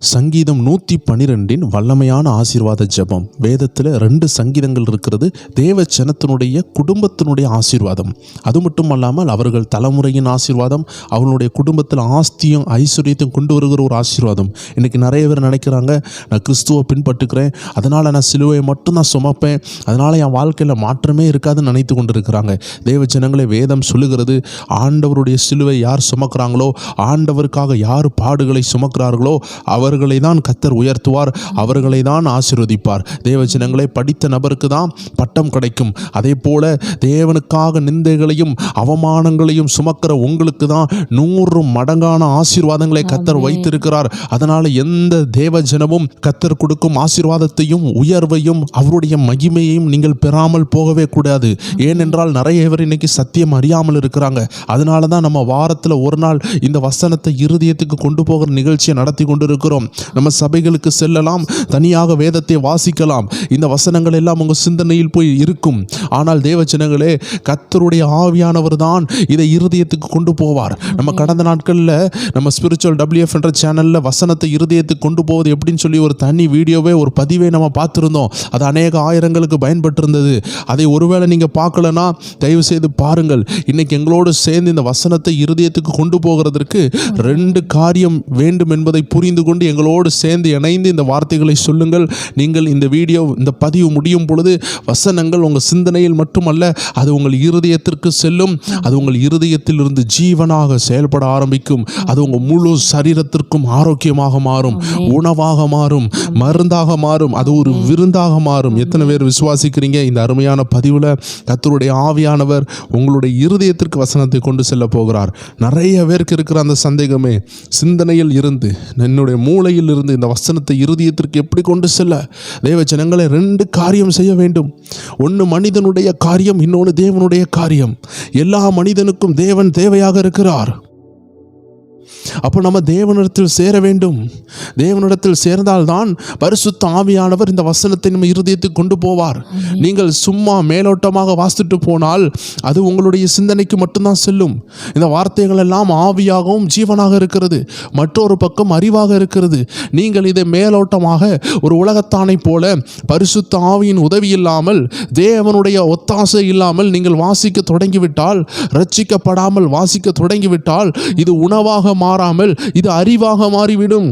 சங்கீதம் 112 வல்லமையான ஆசீர்வாத ஜெபம். வேதத்தில் 2 சங்கீதங்கள் இருக்கிறது. தேவ ஜனத்தினுடைய குடும்பத்தினுடைய ஆசீர்வாதம், அது மட்டும் அல்லாமல் அவர்கள் தலைமுறையின் ஆசீர்வாதம், அவர்களுடைய குடும்பத்தில் ஆஸ்தியும் ஐஸ்வர்யத்தையும் கொண்டு வருகிற ஒரு ஆசீர்வாதம். இன்றைக்கி நிறைய பேர் நினைக்கிறாங்க, நான் கிறிஸ்துவை பின்பற்றுக்கிறேன், அதனால் நான் சிலுவையை மட்டும் நான் சுமப்பேன், அதனால் என் வாழ்க்கையில் மாற்றமே இருக்காதுன்னு நினைத்து கொண்டு இருக்கிறாங்க. தேவ ஜனங்களை வேதம் சொல்லுகிறது, ஆண்டவருடைய சிலுவை யார் சுமக்கிறாங்களோ, ஆண்டவருக்காக யார் பாடுகளை சுமக்கிறார்களோ அவர்களை தான் கர்த்தர் உயர்த்துவார், அவர்களை தான் ஆசீர்வதிப்பார். தேவஜனங்களை படித்த நபருக்கு தான் பட்டம் கிடைக்கும். அதே போல தேவனுக்காக நிந்தைகளையும் அவமானங்களையும் சுமக்கிற உங்களுக்கு தான் 100 மடங்கான ஆசீர்வாதங்களை கர்த்தர் வைத்திருக்கிறார். அதனால எந்த தேவஜனமும் கர்த்தர் கொடுக்கும் ஆசீர்வாதத்தையும் உயர்வையும் அவருடைய மகிமையையும் நீங்கள் பெறாமல் போகவே கூடாது. ஏனென்றால் நிறைய பேர் இன்னைக்கு சத்தியம் அறியாமல் இருக்கிறாங்க. அதனால தான் நம்ம வாரத்தில் ஒரு நாள் இந்த வசனத்தை இருதயத்துக்கு கொண்டு போகிற நிகழ்ச்சியை நடத்தி கொண்டு இருக்கிறோம். நம்ம சபைகளுக்கு செல்லலாம், தனியாக வேதத்தை வாசிக்கலாம், இந்த வசனங்கள் எல்லாம் உங்கள் சிந்தனையில் போய் இருக்கும். ஆனால் தேவஜனங்களே, கர்த்தருடைய ஆவியானவர் தான் இதை இருதயத்துக்கு கொண்டு போவார். நம்ம கடந்த நாட்களில் நம்ம ஸ்பிரிச்சுவல் WF என்ற சேனலில் வசனத்தை இருதயத்துக்கு கொண்டு போவது எப்படின்னு சொல்லி ஒரு தனி வீடியோவே, ஒரு பதிவை நம்ம பார்த்துருந்தோம். அது அநேக ஆயிரங்களுக்கு பயன்பட்டு இருந்தது. அதை ஒருவேளை நீங்கள் பார்க்கலன்னா தயவு செய்து பாருங்கள். இன்னைக்கு எங்களோடு சேர்ந்து இந்த வசனத்தை இருதயத்துக்கு கொண்டு போகிறதற்கு 2 காரியம் வேண்டும் என்பதை புரிந்து கொண்டு எங்களோடு சேர்ந்து இணைந்து இந்த வார்த்தைகளை சொல்லுங்கள். நீங்கள் இந்த வீடியோ, இந்த பதிவு முடியும் பொழுது வசனங்கள் உங்கள் சிந்தனையில் மட்டுமல்ல, அது உங்கள் இருதயத்திற்கு செல்லும். அது உங்கள் இருதயத்தில் இருந்து ஜீவனாக செயல்பட ஆரம்பிக்கும். அது உங்கள் முழு சரீரத்திற்கும் ஆரோக்கியமாக மாறும், உணவாக மாறும், மருந்தாக மாறும், அது ஒரு விருந்தாக மாறும். எத்தனை பேர் விசுவாசிக்கிறீங்க? இந்த அருமையான பதிவில் கர்த்தருடைய ஆவியானவர் உங்களுடைய இருதயத்திற்கு வசனத்தை கொண்டு செல்ல போகிறார். நிறைய பேருக்கு இருக்கிற அந்த சந்தேகமே, சிந்தனையில் இருந்து, என்னுடைய மூளையில் இருந்து இந்த வசனத்தை இருதயத்திற்கு எப்படி கொண்டு செல்ல? தேவ ஜனங்களை 2 காரியம் செய்ய வேண்டும். ஒன்று மனிதனுடைய காரியம், இன்னொன்று தேவனுடைய காரியம். எல்லா மனிதனுக்கும் தேவன் தேவையாக இருக்கிறார். அப்போ நம்ம தேவனிடத்தில் சேர வேண்டும். தேவனிடத்தில் சேர்ந்தால்தான் பரிசுத்த ஆவியானவர் இந்த வசனத்தை நம்ம இருதயத்துக்கு கொண்டு போவார். நீங்கள் சும்மா மேலோட்டமாக வாசித்துட்டு போனால் அது உங்களுடைய சிந்தனைக்கு மட்டும்தான் செல்லும். இந்த வார்த்தைகள் எல்லாம் ஆவியாகவும் ஜீவனாக இருக்கிறது, மற்றொரு பக்கம் அறிவாக இருக்கிறது. நீங்கள் இதை மேலோட்டமாக ஒரு உலகத்தானை போல பரிசுத்த ஆவியின் உதவி இல்லாமல், தேவனுடைய ஒத்தாசை இல்லாமல் நீங்கள் வாசிக்க தொடங்கிவிட்டால், ரட்சிக்கப்படாமல் வாசிக்க தொடங்கிவிட்டால், இது உணவாக மாறாமல் இது அறிவாக மாறிவிடும்.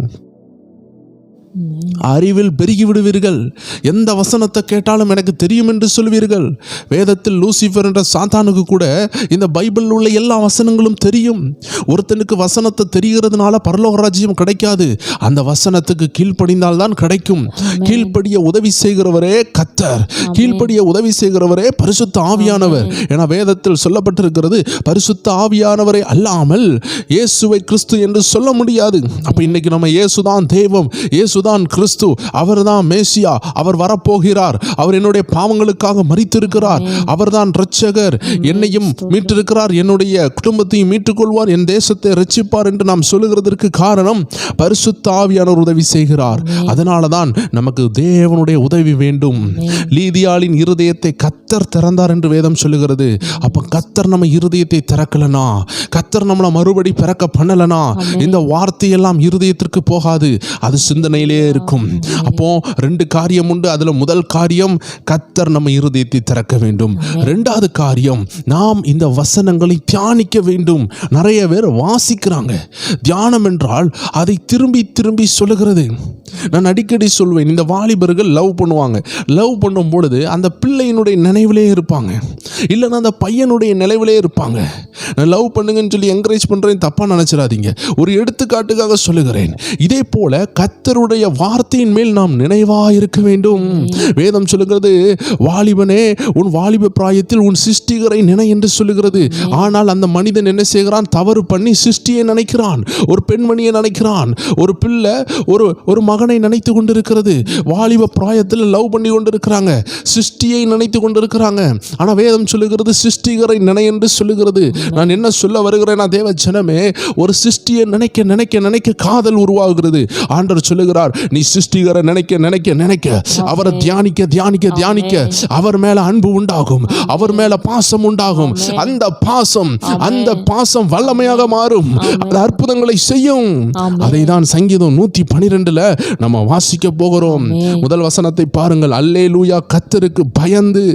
அறிவில் பெருகி விடுவீர்கள். எந்த வசனத்தை கேட்டாலும் எனக்கு தெரியும் என்று சொல்வீர்கள். வேதத்தில் லூசிஃபர் என்ற சாத்தானுக்கு கூட இந்த பைபிளில் உள்ள எல்லா வசனங்களும் தெரியும். ஒருத்தனுக்கு வசனத்தை தெரிகிறதுனால பரலோக ராஜ்யம் கிடைக்காது. அந்த வசனத்துக்கு கீழ்ப்படிந்தால் தான் கிடைக்கும். கீழ்ப்படிய உதவி செய்கிறவரே கர்த்தர், கீழ்ப்படிய உதவி செய்கிறவரே பரிசுத்த ஆவியானவர். என வேதத்தில் சொல்லப்பட்டிருக்கிறது, பரிசுத்த ஆவியானவரை அல்லாமல் இயேசுவை கிறிஸ்து என்று சொல்ல முடியாது. அப்ப இன்னைக்கு நம்ம இயேசுதான் தெய்வம், இயேசுதான் கிறிஸ்து, அவர்தான் மேசியா, அவர் வரப்போகிறார், அவர் என்னுடைய பாவங்களுக்காக மரித்திருக்கிறார், அவர்தான் இரட்சகர், என்னையும் மீட்டிருக்கிறார், என்னுடைய குடும்பத்தையும் மீட்டுக்கொள்வார், என் தேசத்தை ரட்சிப்பார் என்று நாம் சொல்லுகிறதற்கு காரணம் பரிசுத்த ஆவியானவர் உதவி செய்கிறார். அதனால தான் நமக்கு தேவனுடைய உதவி வேண்டும். லீதியாளின் இருதயத்தை கர்த்தர் திறந்தார் என்று வேதம் சொல்லுகிறது. அப்ப கர்த்தர் நம்ம இருதயத்தை திறக்கலனா, கர்த்தர் நம்மளை மறுபடி பிறக்க பண்ணலனா, இந்த வார்த்தையெல்லாம் இருதயத்திற்கு போகாது, அது சிந்தனையிலே இருக்கும். அப்போ 2 காரியம் உண்டு. அதுல முதல் காரியம், கர்த்தர் நம்ம இருதயத்தை திறக்க வேண்டும். 2வது காரியம், நாம் இந்த வசனங்களை தியானிக்க வேண்டும். நிறைய பேர் வாசிக்கிறாங்க, தியானம் என்றால் அதை திரும்பி திரும்பி சொல்லுகிறது. நான் அடிக்கடி சொல்வேன், இந்த வாலிபர்கள் லவ் பண்ணுவாங்க. லவ் பண்ணும் பொழுது அந்த பிள்ளையினுடைய நினைவிலே இருப்பாங்க, இல்லைன்னா அந்த பையனுடைய நினைவிலே இருப்பாங்க. நான் லவ் பண்ணுங்கன்னு சொல்லி என்கரேஜ் பண்றேன், தப்பா நினைச்சிடாதீங்க. ஒரு எடுத்துக்காட்டுக்காக சொல்லுகிறேன். இதே போல கர்த்தருடைய வார்த்தையின் மேல் நாம் நினைவா இருக்க வேண்டும். வேதம் சொல்லுகிறது, வாலிபனே உன் வாலிப பிராயத்தில் உன் சிருஷ்டிகரை நினை என்று சொல்லுகிறது. ஆனால் அந்த மனிதன் என்ன செய்கிறான்? தவறு பண்ணி சிருஷ்டியை நினைக்கிறான், ஒரு பெண்மணியை நினைக்கிறான், ஒரு பிள்ளை ஒரு மகனை நினைத்து கொண்டிருக்கிறது. வாலிப பிராயத்தில் லவ் பண்ணி கொண்டிருக்கிறாங்க, சிருஷ்டியை நினைத்து கொண்டிருக்கிறாங்க. ஆனா வேதம் சொல்லுகிறது சிருஷ்டிகரை நினை என்று சொல்லுகிறது. நான் என்ன சொல்ல வருகிறேன்? தேவ ஜனமே, ஒரு சிருஷ்டியை நினைக்க நினைக்க நினைக்க காதல் உருவாகிறது. ஆண்டவர் சொல்லுகிறார், சொல்லுகிறார், நீ சிருஷ்டிகரை நினைக்க நினைக்க நினைக்க, அவரை தியானிக்க தியானிக்க தியானிக்க அவர் மேல அன்பு உண்டாகும், அவர் மேல பாசம் உண்டாகும். அந்த பாசம் வல்லமையாக மாறும், அது அற்புதங்களை செய்யும். அதை தான் சங்கீதம் 112 நம்ம வாசிக்க போகிறோம். முதல் வசனத்தை பாருங்கள். அல்லேலூயா, கர்த்தருக்கு பயந்து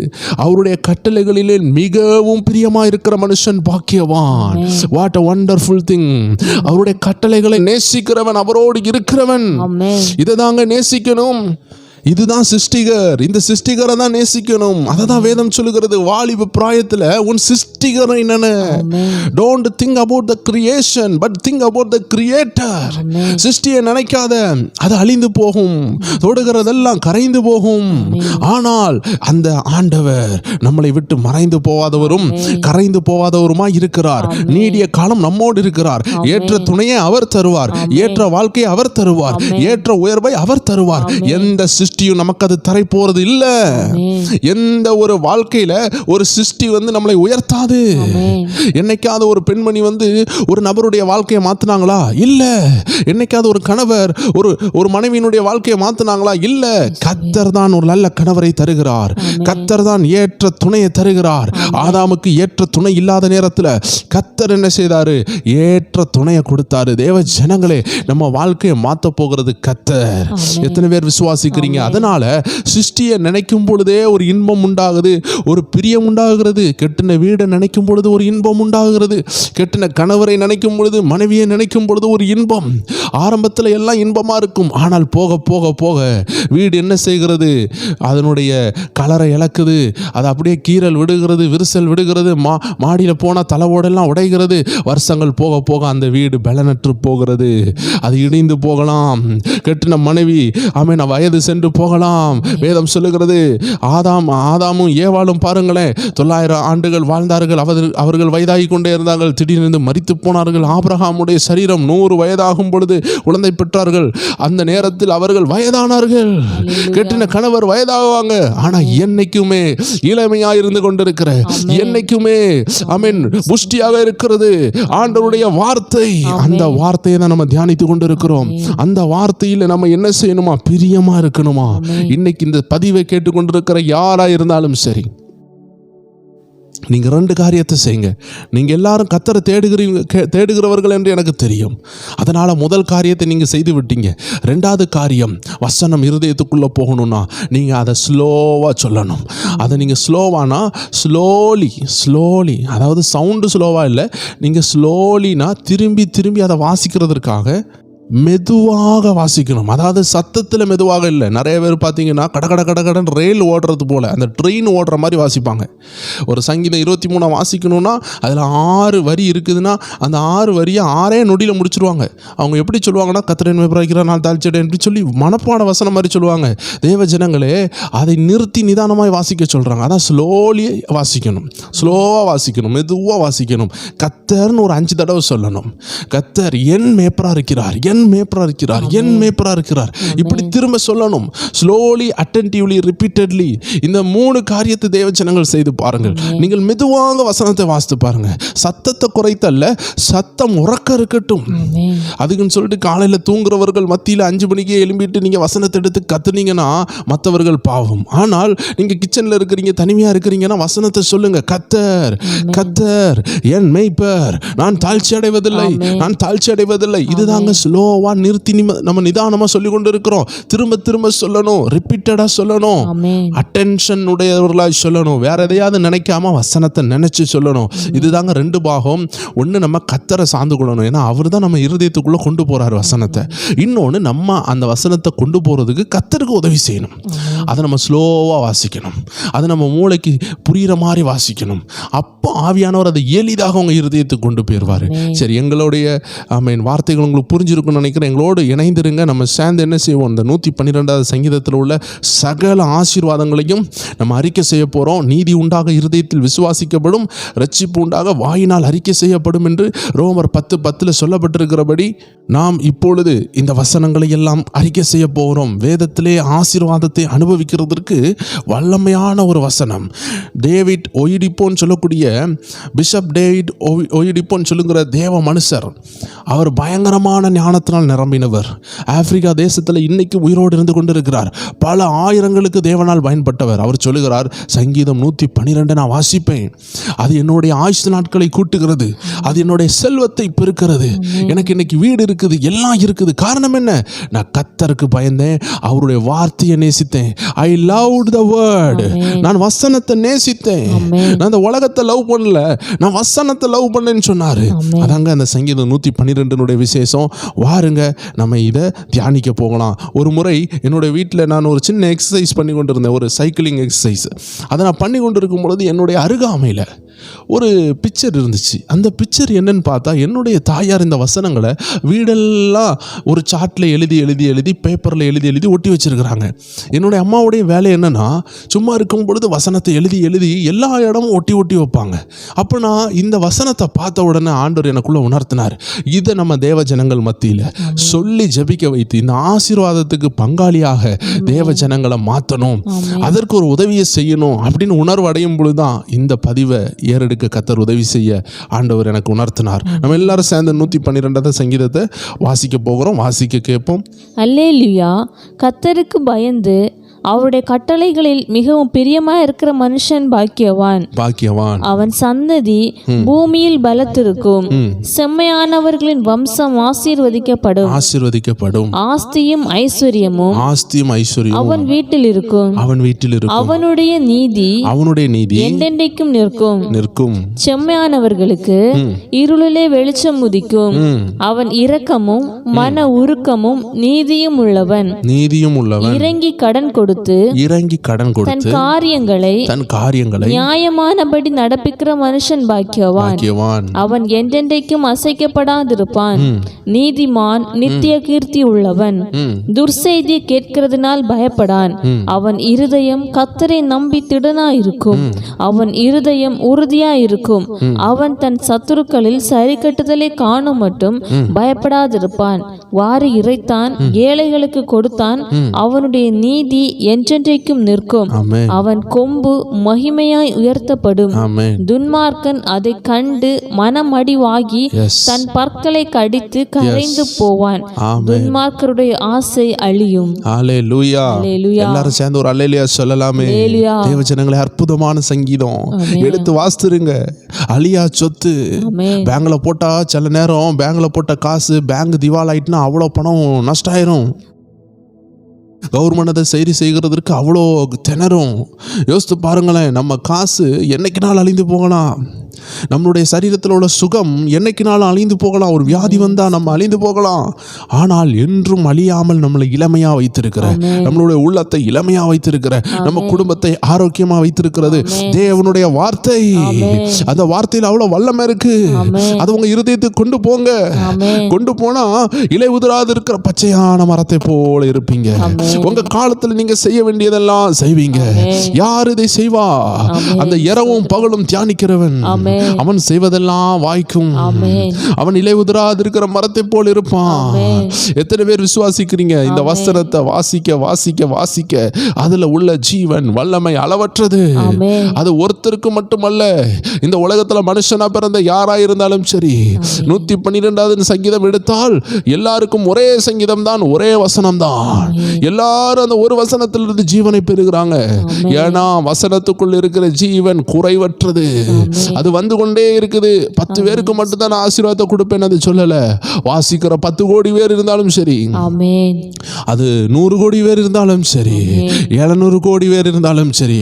அவருடைய கட்டளைகளிலே மிகவும் பிரியமா இருக்கிற மனுஷன் பாக்கியவான். What a wonderful thing. அவருடைய கட்டளைகளை நேசிக்கிறவன், அவரோடு இருக்கிறவன். இதை தாங்க நேசிக்கணும். இதுதான் சிருஷ்டிகர். இந்த சிருஷ்டிகரை தான் நேசிக்கணும். அதை தான் வேதம் சொல்லுகிறது. வாலிப பிராயத்தில் உன் சிருஷ்டிகரை நினை. Don't think about the creation but think about the creator. சிருஷ்டியை நினைக்காத, அது அழிந்து போகும், தொடுகிறதெல்லாம் கரைந்து போகும். ஆனால் அந்த ஆண்டவர் நம்மளை விட்டு மறைந்து போவாதவரும் கரைந்து போவாதவருமாய் இருக்கிறார். நீடிய காலம் நம்மோடு இருக்கிறார். ஏற்ற துணையை அவர் தருவார், ஏற்ற வாழ்க்கையை அவர் தருவார், ஏற்ற உயர்வை அவர் தருவார். எந்த நமக்கு அது தரை போறது இல்ல. எந்த ஒரு வாழ்க்கையில ஒரு சிருஷ்டி நம்மளை உயர்த்தாது. என்னைக்காவது ஒரு பெண்மணி ஒரு நபருடைய வாழ்க்கையை மாத்தினாங்களா? இல்ல. என்னைக்காவது ஒரு கணவர் ஒரு மனைவியினுடைய வாழ்க்கையை மாத்தினாங்களா? இல்ல. கர்த்தர் தான் ஒரு நல்ல கணவரை தருகிறார். கர்த்தர் தான் ஏற்ற துணையை தருகிறார். ஆதாமுக்கு ஏற்ற துணை இல்லாத நேரத்தில் கர்த்தர் என்ன செய்தாரு? ஏற்ற துணையை கொடுத்தாரு. தேவ ஜனங்களே, நம்ம வாழ்க்கையை மாத்த போகிறது கர்த்தர். எத்தனை பேர் விசுவாசிக்கிறீங்க? அதனால சிருஷ்டியை நினைக்கும் பொழுதே ஒரு இன்பம் உண்டாகுது, ஒரு பிரியம் உண்டாகிறது. கெட்டின வீடை நினைக்கும் பொழுது ஒரு இன்பம் உண்டாகிறது. கெட்டின கணவரை நினைக்கும் பொழுது, மனைவியை நினைக்கும் பொழுது ஒரு இன்பம். ஆரம்பத்தில் எல்லாம் இன்பமா இருக்கும். ஆனால் போக போக போக வீடு என்ன செய்கிறது? அதனுடைய கலரை இழக்குது. அது அப்படியே கீறல் விடுகிறது, விரிசல் விடுகிறது. மாடியில் போனால் தலைவோடெல்லாம் உடைகிறது. வருஷங்கள் போக போக அந்த வீடு பலனற்று போகிறது. அது இடிந்து போகலாம். கெட்டின மனைவி ஆமென் வயது சென்று போகலாம். வேதம் சொல்லுகிறது, ஆதாமும் ஏவாளும் பாருங்களேன், 900 ஆண்டுகள் வாழ்ந்தார்கள். அவர்கள் வயதாகி கொண்டே இருந்தார்கள். திடீரென்று மரித்து போனார்கள். ஆபிரகாமுடைய சரீரம் 100 வயதாகும் பொழுது குழந்தை பெற்றார்கள். அந்த நேரத்தில் அவர்கள் வயதானார்கள். கெட்டின கணவர் வயதாகுவாங்க. ஆனா என்னைக்குமே இளமையாக இருந்து கொண்டிருக்கிற, என்னைக்குமே ஆமென் புஷ்டியாக இருக்கிறது ஆண்டவருடைய வார்த்தை. அந்த வார்த்தையை தான் நம்ம தியானித்து கொண்டிருக்கிறோம். அந்த வார்த்தையில் நம்ம என்ன செய்யணுமா? பிரியமா இருக்கணுமா? இன்னைக்கு இந்த பதிவை கேட்டுக்கொண்டிருக்கிற யாரா இருந்தாலும் சரி, நீங்க 2 காரியத்தை செய்யுங்க. நீங்க எல்லாரும் கர்த்தரை தேடுகிறவர்கள் என்று எனக்கு தெரியும். அதனால முதல் காரியத்தை நீங்க செய்து விட்டீங்க. 2வது காரியம், வசனம் இருதயத்துக்குள்ள போகணும்னா நீங்க அதை ஸ்லோவா சொல்லணும். அதை நீங்க ஸ்லோவானா ஸ்லோலி, அதாவது சவுண்டு ஸ்லோவா இல்லை, நீங்க ஸ்லோலினா திரும்பி திரும்பி அதை வாசிக்கிறதுக்காக மெதுவாக வாசிக்கணும். அதாவது சத்தத்தில் மெதுவாக இல்லை. நிறைய பேர் பார்த்தீங்கன்னா கடகடன் ரயில் ஓடுறது போல், அந்த ட்ரெயின் ஓடுற மாதிரி வாசிப்பாங்க. ஒரு சங்கீதம் 23 வாசிக்கணும்னா அதில் 6 வரி இருக்குதுன்னா அந்த 6 வரியை 6 நொடியில் முடிச்சிருவாங்க. அவங்க எப்படி சொல்லுவாங்கன்னா, கர்த்தரை மேய்ப்பராயிருக்கிறார், நான் தாழ்ச்சியடையேன் என்று சொல்லி மனப்பாட வசனம் மாதிரி சொல்லுவாங்க. தேவ ஜனங்களே, அதை நிறுத்தி நிதானமாய் வாசிக்க சொல்கிறாங்க. அதான் ஸ்லோலி வாசிக்கணும், ஸ்லோவாக வாசிக்கணும், மெதுவாக வாசிக்கணும். கர்த்தர்னு ஒரு 5 தடவை சொல்லணும். கர்த்தர் என் மேய்ப்பராக இருக்கிறார், என் மேய்ப்பராக இருக்கிறார், என் மேய்ப்பராக இருக்கிறார். இப்படி திரும்ப சொல்லணும். Slowly, attentively, repeatedly. இந்த 3 காரியத்தை தேவ ஜனங்கள் செய்து பாருங்கள். நீங்கள் மெதுவாக வசனத்தை வாசித்து பாருங்க. சத்தத்தை குறைத்தல்ல, சத்தம் உறக்க இருக்கட்டும். அதுக்குன்னு சொல்லிட்டு காலையில் தூங்குறவர்கள் மத்தியில் 5 மணிக்கே எழும்பிட்டு நீங்க வசனத்தை எடுத்து கத்துனீங்கன்னா மற்றவர்கள் பாவம். ஆனால் நீங்க கிச்சன்ல இருக்கிறீங்க, தனிமையா இருக்கிறீங்கன்னா வசனத்தை சொல்லுங்க. கர்த்தர் கர்த்தர் என் மேய்ப்பர், நான் தாழ்ச்சி அடைவதில்லை, நான் தாழ்ச்சி அடைவதில்லை. இதுதாங்க ஸ்லோவா நிறுத்தி நம்ம நிதானமா சொல்லி கொண்டு இருக்கிறோம். திரும்ப திரும்ப சொல்லணும், ரிப்பீட்டடா சொல்லணும், அட்டென்ஷன் உடையவர்களாய் சொல்லணும். வேற எதையாவது நினைக்காம வசனத்தை நினைச்சு சொல்லணும். இதுதாங்க 2 பாகம். ஒன்று, நம்ம கர்த்தரை சார்ந்து கொள்ளணும். ஏன்னா அவர் தான் நம்ம இருதயத்துக்குள்ள கொண்டு போறாரு வசனத்தை. இன்னொன்று, நம்ம அந்த வசனத்தை கொண்டு போறதுக்கு கர்த்தருக்கு உதவி செய்யணும். அதை நம்ம ஸ்லோவா வாசிக்கணும். அதை நம்ம மூளைக்கு புரிகிற மாதிரி வாசிக்கணும். அப்போ ஆவியானவர் அதை எளிதாக உங்க இருதயத்துக்கு கொண்டு போயிடுவாரு. சரி, எங்களுடைய வார்த்தைகள் உங்களுக்கு புரிஞ்சிருக்கும்னு நினைக்கிறேன். எங்களோடு இணைந்திருங்க. நம்ம சேர்ந்து என்ன செய்வோம்? இந்த 112வது சங்கீதத்தில் உள்ள சகல ஆசீர்வாதங்களையும் நம்ம அறிக்கை செய்ய போறோம். நீதி உண்டாக இருதயத்தில் விசுவாசிக்கப்படும், ரட்சிப்பு உண்டாக வாயினால் அறிக்கை செய்யப்படும் என்று ரோமர் 10:10 சொல்லப்பட்டிருக்கிறபடி நாம் இப்பொழுது இந்த வசனங்களை எல்லாம் அறிக்கை செய்ய போகிறோம். வேதத்திலே ஆசீர்வாதத்தை அனுபவிக்கிறதுக்கு வல்லமையான ஒரு வசனம். டேவிட் ஒயிடிப்போன்னு சொல்லக்கூடிய பிஷப் டேவிட் ஒயிடிப்போன்னு சொல்லுங்கிற தேவ மனுஷர், அவர் பயங்கரமான ஞானத்தை வசனத்தினால் நிரம்பினவர். ஆப்பிரிக்கா தேசத்தில் இன்னைக்கு உயிரோடு இருந்து கொண்டிருக்கிறார். பல ஆயிரங்களுக்கு தேவனால் பயன்பட்டவர். அவர் சொல்லுகிறார், சங்கீதம் 112 நான் வாசிப்பேன். அது என்னுடைய ஆயுசு நாட்களை கூட்டுகிறது, அது என்னுடைய செல்வத்தை பெருக்கிறது. எனக்கு இன்னைக்கு வீடு இருக்குது, எல்லாம் இருக்குது. காரணம் என்ன? நான் கர்த்தருக்கு பயந்தேன், அவருடைய வார்த்தையை நேசித்தேன். ஐ லவ்ட் த வேர்ட். நான் வசனத்தை நேசித்தேன். நான் அந்த உலகத்தை லவ் பண்ணல, நான் வசனத்தை லவ் பண்ணேன்னு சொன்னாரு. அதாங்க அந்த சங்கீதம் 112 விசேஷம். வாருங்க நம்ம இதை தியானிக்க போகலாம். ஒரு முறை என்னுடைய வீட்டில் நான் ஒரு சின்ன எக்ஸசைஸ் பண்ணி கொண்டு இருந்தேன், ஒரு சைக்கிளிங் எக்ஸசைஸ். அதை நான் பண்ணி கொண்டு இருக்கும் பொழுது என்னுடைய அருகாமையில் ஒரு பிக்சர் இருந்துச்சு. அந்த பிக்சர் என்னன்னு பார்த்தா, என்னுடைய தாயார் இந்த வசனங்களை வீடெல்லாம் ஒரு சார்ட்டில் எழுதி எழுதி எழுதி பேப்பரில் எழுதி எழுதி ஒட்டி வச்சிருக்கிறாங்க. என்னுடைய அம்மாவுடைய வேலை என்னன்னா, சும்மா இருக்கும் பொழுது வசனத்தை எழுதி எழுதி எல்லா இடமும் ஒட்டி ஒட்டி வைப்பாங்க. அப்போ நான் இந்த வசனத்தை பார்த்த உடனே ஆண்டவர் எனக்குள்ள உணர்த்தினார், இதை நம்ம தேவ ஜனங்கள் மத்தியில் சொல்லி ஜெபிக்க வைத்து இந்த ஆசீர்வாதத்துக்கு பங்காளியாக தேவ ஜனங்களை மாற்றணும், அதற்கு ஒரு உதவியை செய்யணும் அப்படின்னு உணர்வு அடையும் பொழுதுதான் இந்த பதிவை ஏறெடுக்க கர்த்தர் உதவி செய்ய ஆண்டவர் எனக்கு உணர்த்தினார். நம்ம எல்லாரும் சேர்ந்து 112 சங்கீதத்தை வாசிக்க போகிறோம். வாசிக்க கேட்போம். அல்லேலூயா. கர்த்தருக்கு பயந்து அவருடைய கட்டளைகளில் மிகவும் பிரியமாய் இருக்கிற மனுஷன் பாக்கியவான். பாக்கியவான். அவன் சந்ததி பூமியில் பலத்திருக்கும். செம்மையானவர்களின் வம்சம் ஆசீர்வதிக்கப்படும். ஆசீர்வதிக்கப்படும். ஆஸ்தியும் ஐஸ்வர்யமும் அவன் வீட்டில் இருக்கும். அவன் வீட்டில் இருக்கும். அவனுடைய நீதி என்றென்றைக்கும் நிற்கும். செம்மையானவர்களுக்கு இருளிலே வெளிச்சம் உதிக்கும். அவன் இரக்கமும் மன உருக்கமும் நீதியும் உள்ளவன். இறங்கி கடன் கொடுத்து தன் காரியங்களை நியாயமானபடி நடப்பிக்கிற மனுஷன் பாக்கியவான். அவன் என்றென்றைக்கும் அசைக்கப்படாதிருப்பான். நீதிமான் நித்திய கீர்த்தி உள்ளவன். துர்செய்தி கேட்கிறதுனால் பயப்படான். அவன் இருதயம் கர்த்தரை நம்பி திடனாயிருக்கும். அவன் இருதயம் உறுதியாயிருக்கும். அவன் தன் சத்துருக்களில் சரி கட்டுதலை காணும் மட்டும் பயப்படாதிருப்பான். வாரி இறைத்தான், ஏழைகளுக்கு கொடுத்தான். அவனுடைய நீதி என்றென்றைக்கும் நிற்கும். அவன் கொம்பு மகிமையாய் உயர்த்தப்படும். துன்மார்க்கன் அதை கண்டு மனமடிவாகி தன் பற்களை கடித்து கரைந்து போவான். துன்மார்க்கருடைய ஆசை அழியும். அல்லேலூயா. எல்லாரும் சேர்ந்து ஒரு அல்லேலூயா சொல்லலாமே. தேவ ஜனங்களே, அற்புதமான சங்கீதம் எடுத்து வாசித்துருங்க. அழியா சொத்து. பேங்க்ல போட்டா சில நேரம் பேங்க்ல போட்ட காசு பேங்க் திவால் ஆயிட்டுனா அவ்வளோ பணம் நஷ்டம் ஆயிரும். கவர்மெண்ட் அதை சரி செய்கிறதுக்கு அவ்வளோ திணறும். யோசித்து பாருங்களேன், நம்ம காசு என்னைக்குனாலும் அழிந்து போகலாம். நம்மளுடைய சரீரத்தில் உள்ள சுகம் என்னைக்குனாலும் அழிந்து போகலாம். ஒரு வியாதி வந்தால் நம்ம அழிந்து போகலாம். ஆனால் என்றும் அழியாமல் நம்மளை இளமையாக வைத்திருக்கிற, நம்மளுடைய உள்ளத்தை இளமையாக வைத்திருக்கிற, நம்ம குடும்பத்தை ஆரோக்கியமாக வைத்திருக்கிறது தேவனுடைய வார்த்தை. அந்த வார்த்தையில் அவ்வளோ வல்லமை இருக்கு. அது உங்க இருதயத்துக்கு கொண்டு போங்க. கொண்டு போனா இலை உதிராது இருக்கிற பச்சையான மரத்தை போல இருப்பீங்க. உங்க காலத்தில் நீங்க செய்ய வேண்டியதெல்லாம் செய்வீங்க. யார் இதை செய்வா? அந்த இரவும் பகலும் தியானிக்கிறவன். அவன் செய்வதெல்லாம் வாய்க்கும். அவன் இலை உதிராது இருக்கிற மரத்தை போல் இருப்பான். எத்தனை பேர் விசுவாசிக்கிறீங்க? இந்த வசனத்தை வாசிக்க வாசிக்க வாசிக்க அதுல உள்ள ஜீவன் வல்லமை அளவற்றது. அது ஒருத்தருக்கு மட்டுமல்ல, இந்த உலகத்துல மனுஷனா பிறந்த யாரா இருந்தாலும் சரி. 112 சங்கீதம் எடுத்தால் எல்லாருக்கும் ஒரே சங்கீதம் தான், ஒரே வசனம் தான். எல்லாரும் அந்த ஒரு வசனத்திலிருந்து ஜீவனை பெறுகிறாங்க. ஏன்னா வசனத்துக்குள் இருக்கிற ஜீவன் குறைவற்றது. அது வந்து கொண்டே இருக்குது. 10 பேருக்கு மட்டும் தான் ஆசீர்வாதத்தை கொடுப்பேன் அது சொல்லல. வாசிக்கிற 10 கோடி பேர் இருந்தாலும் சரி, அது 100 கோடி பேர் இருந்தாலும் சரி, 700 கோடி பேர் இருந்தாலும் சரி,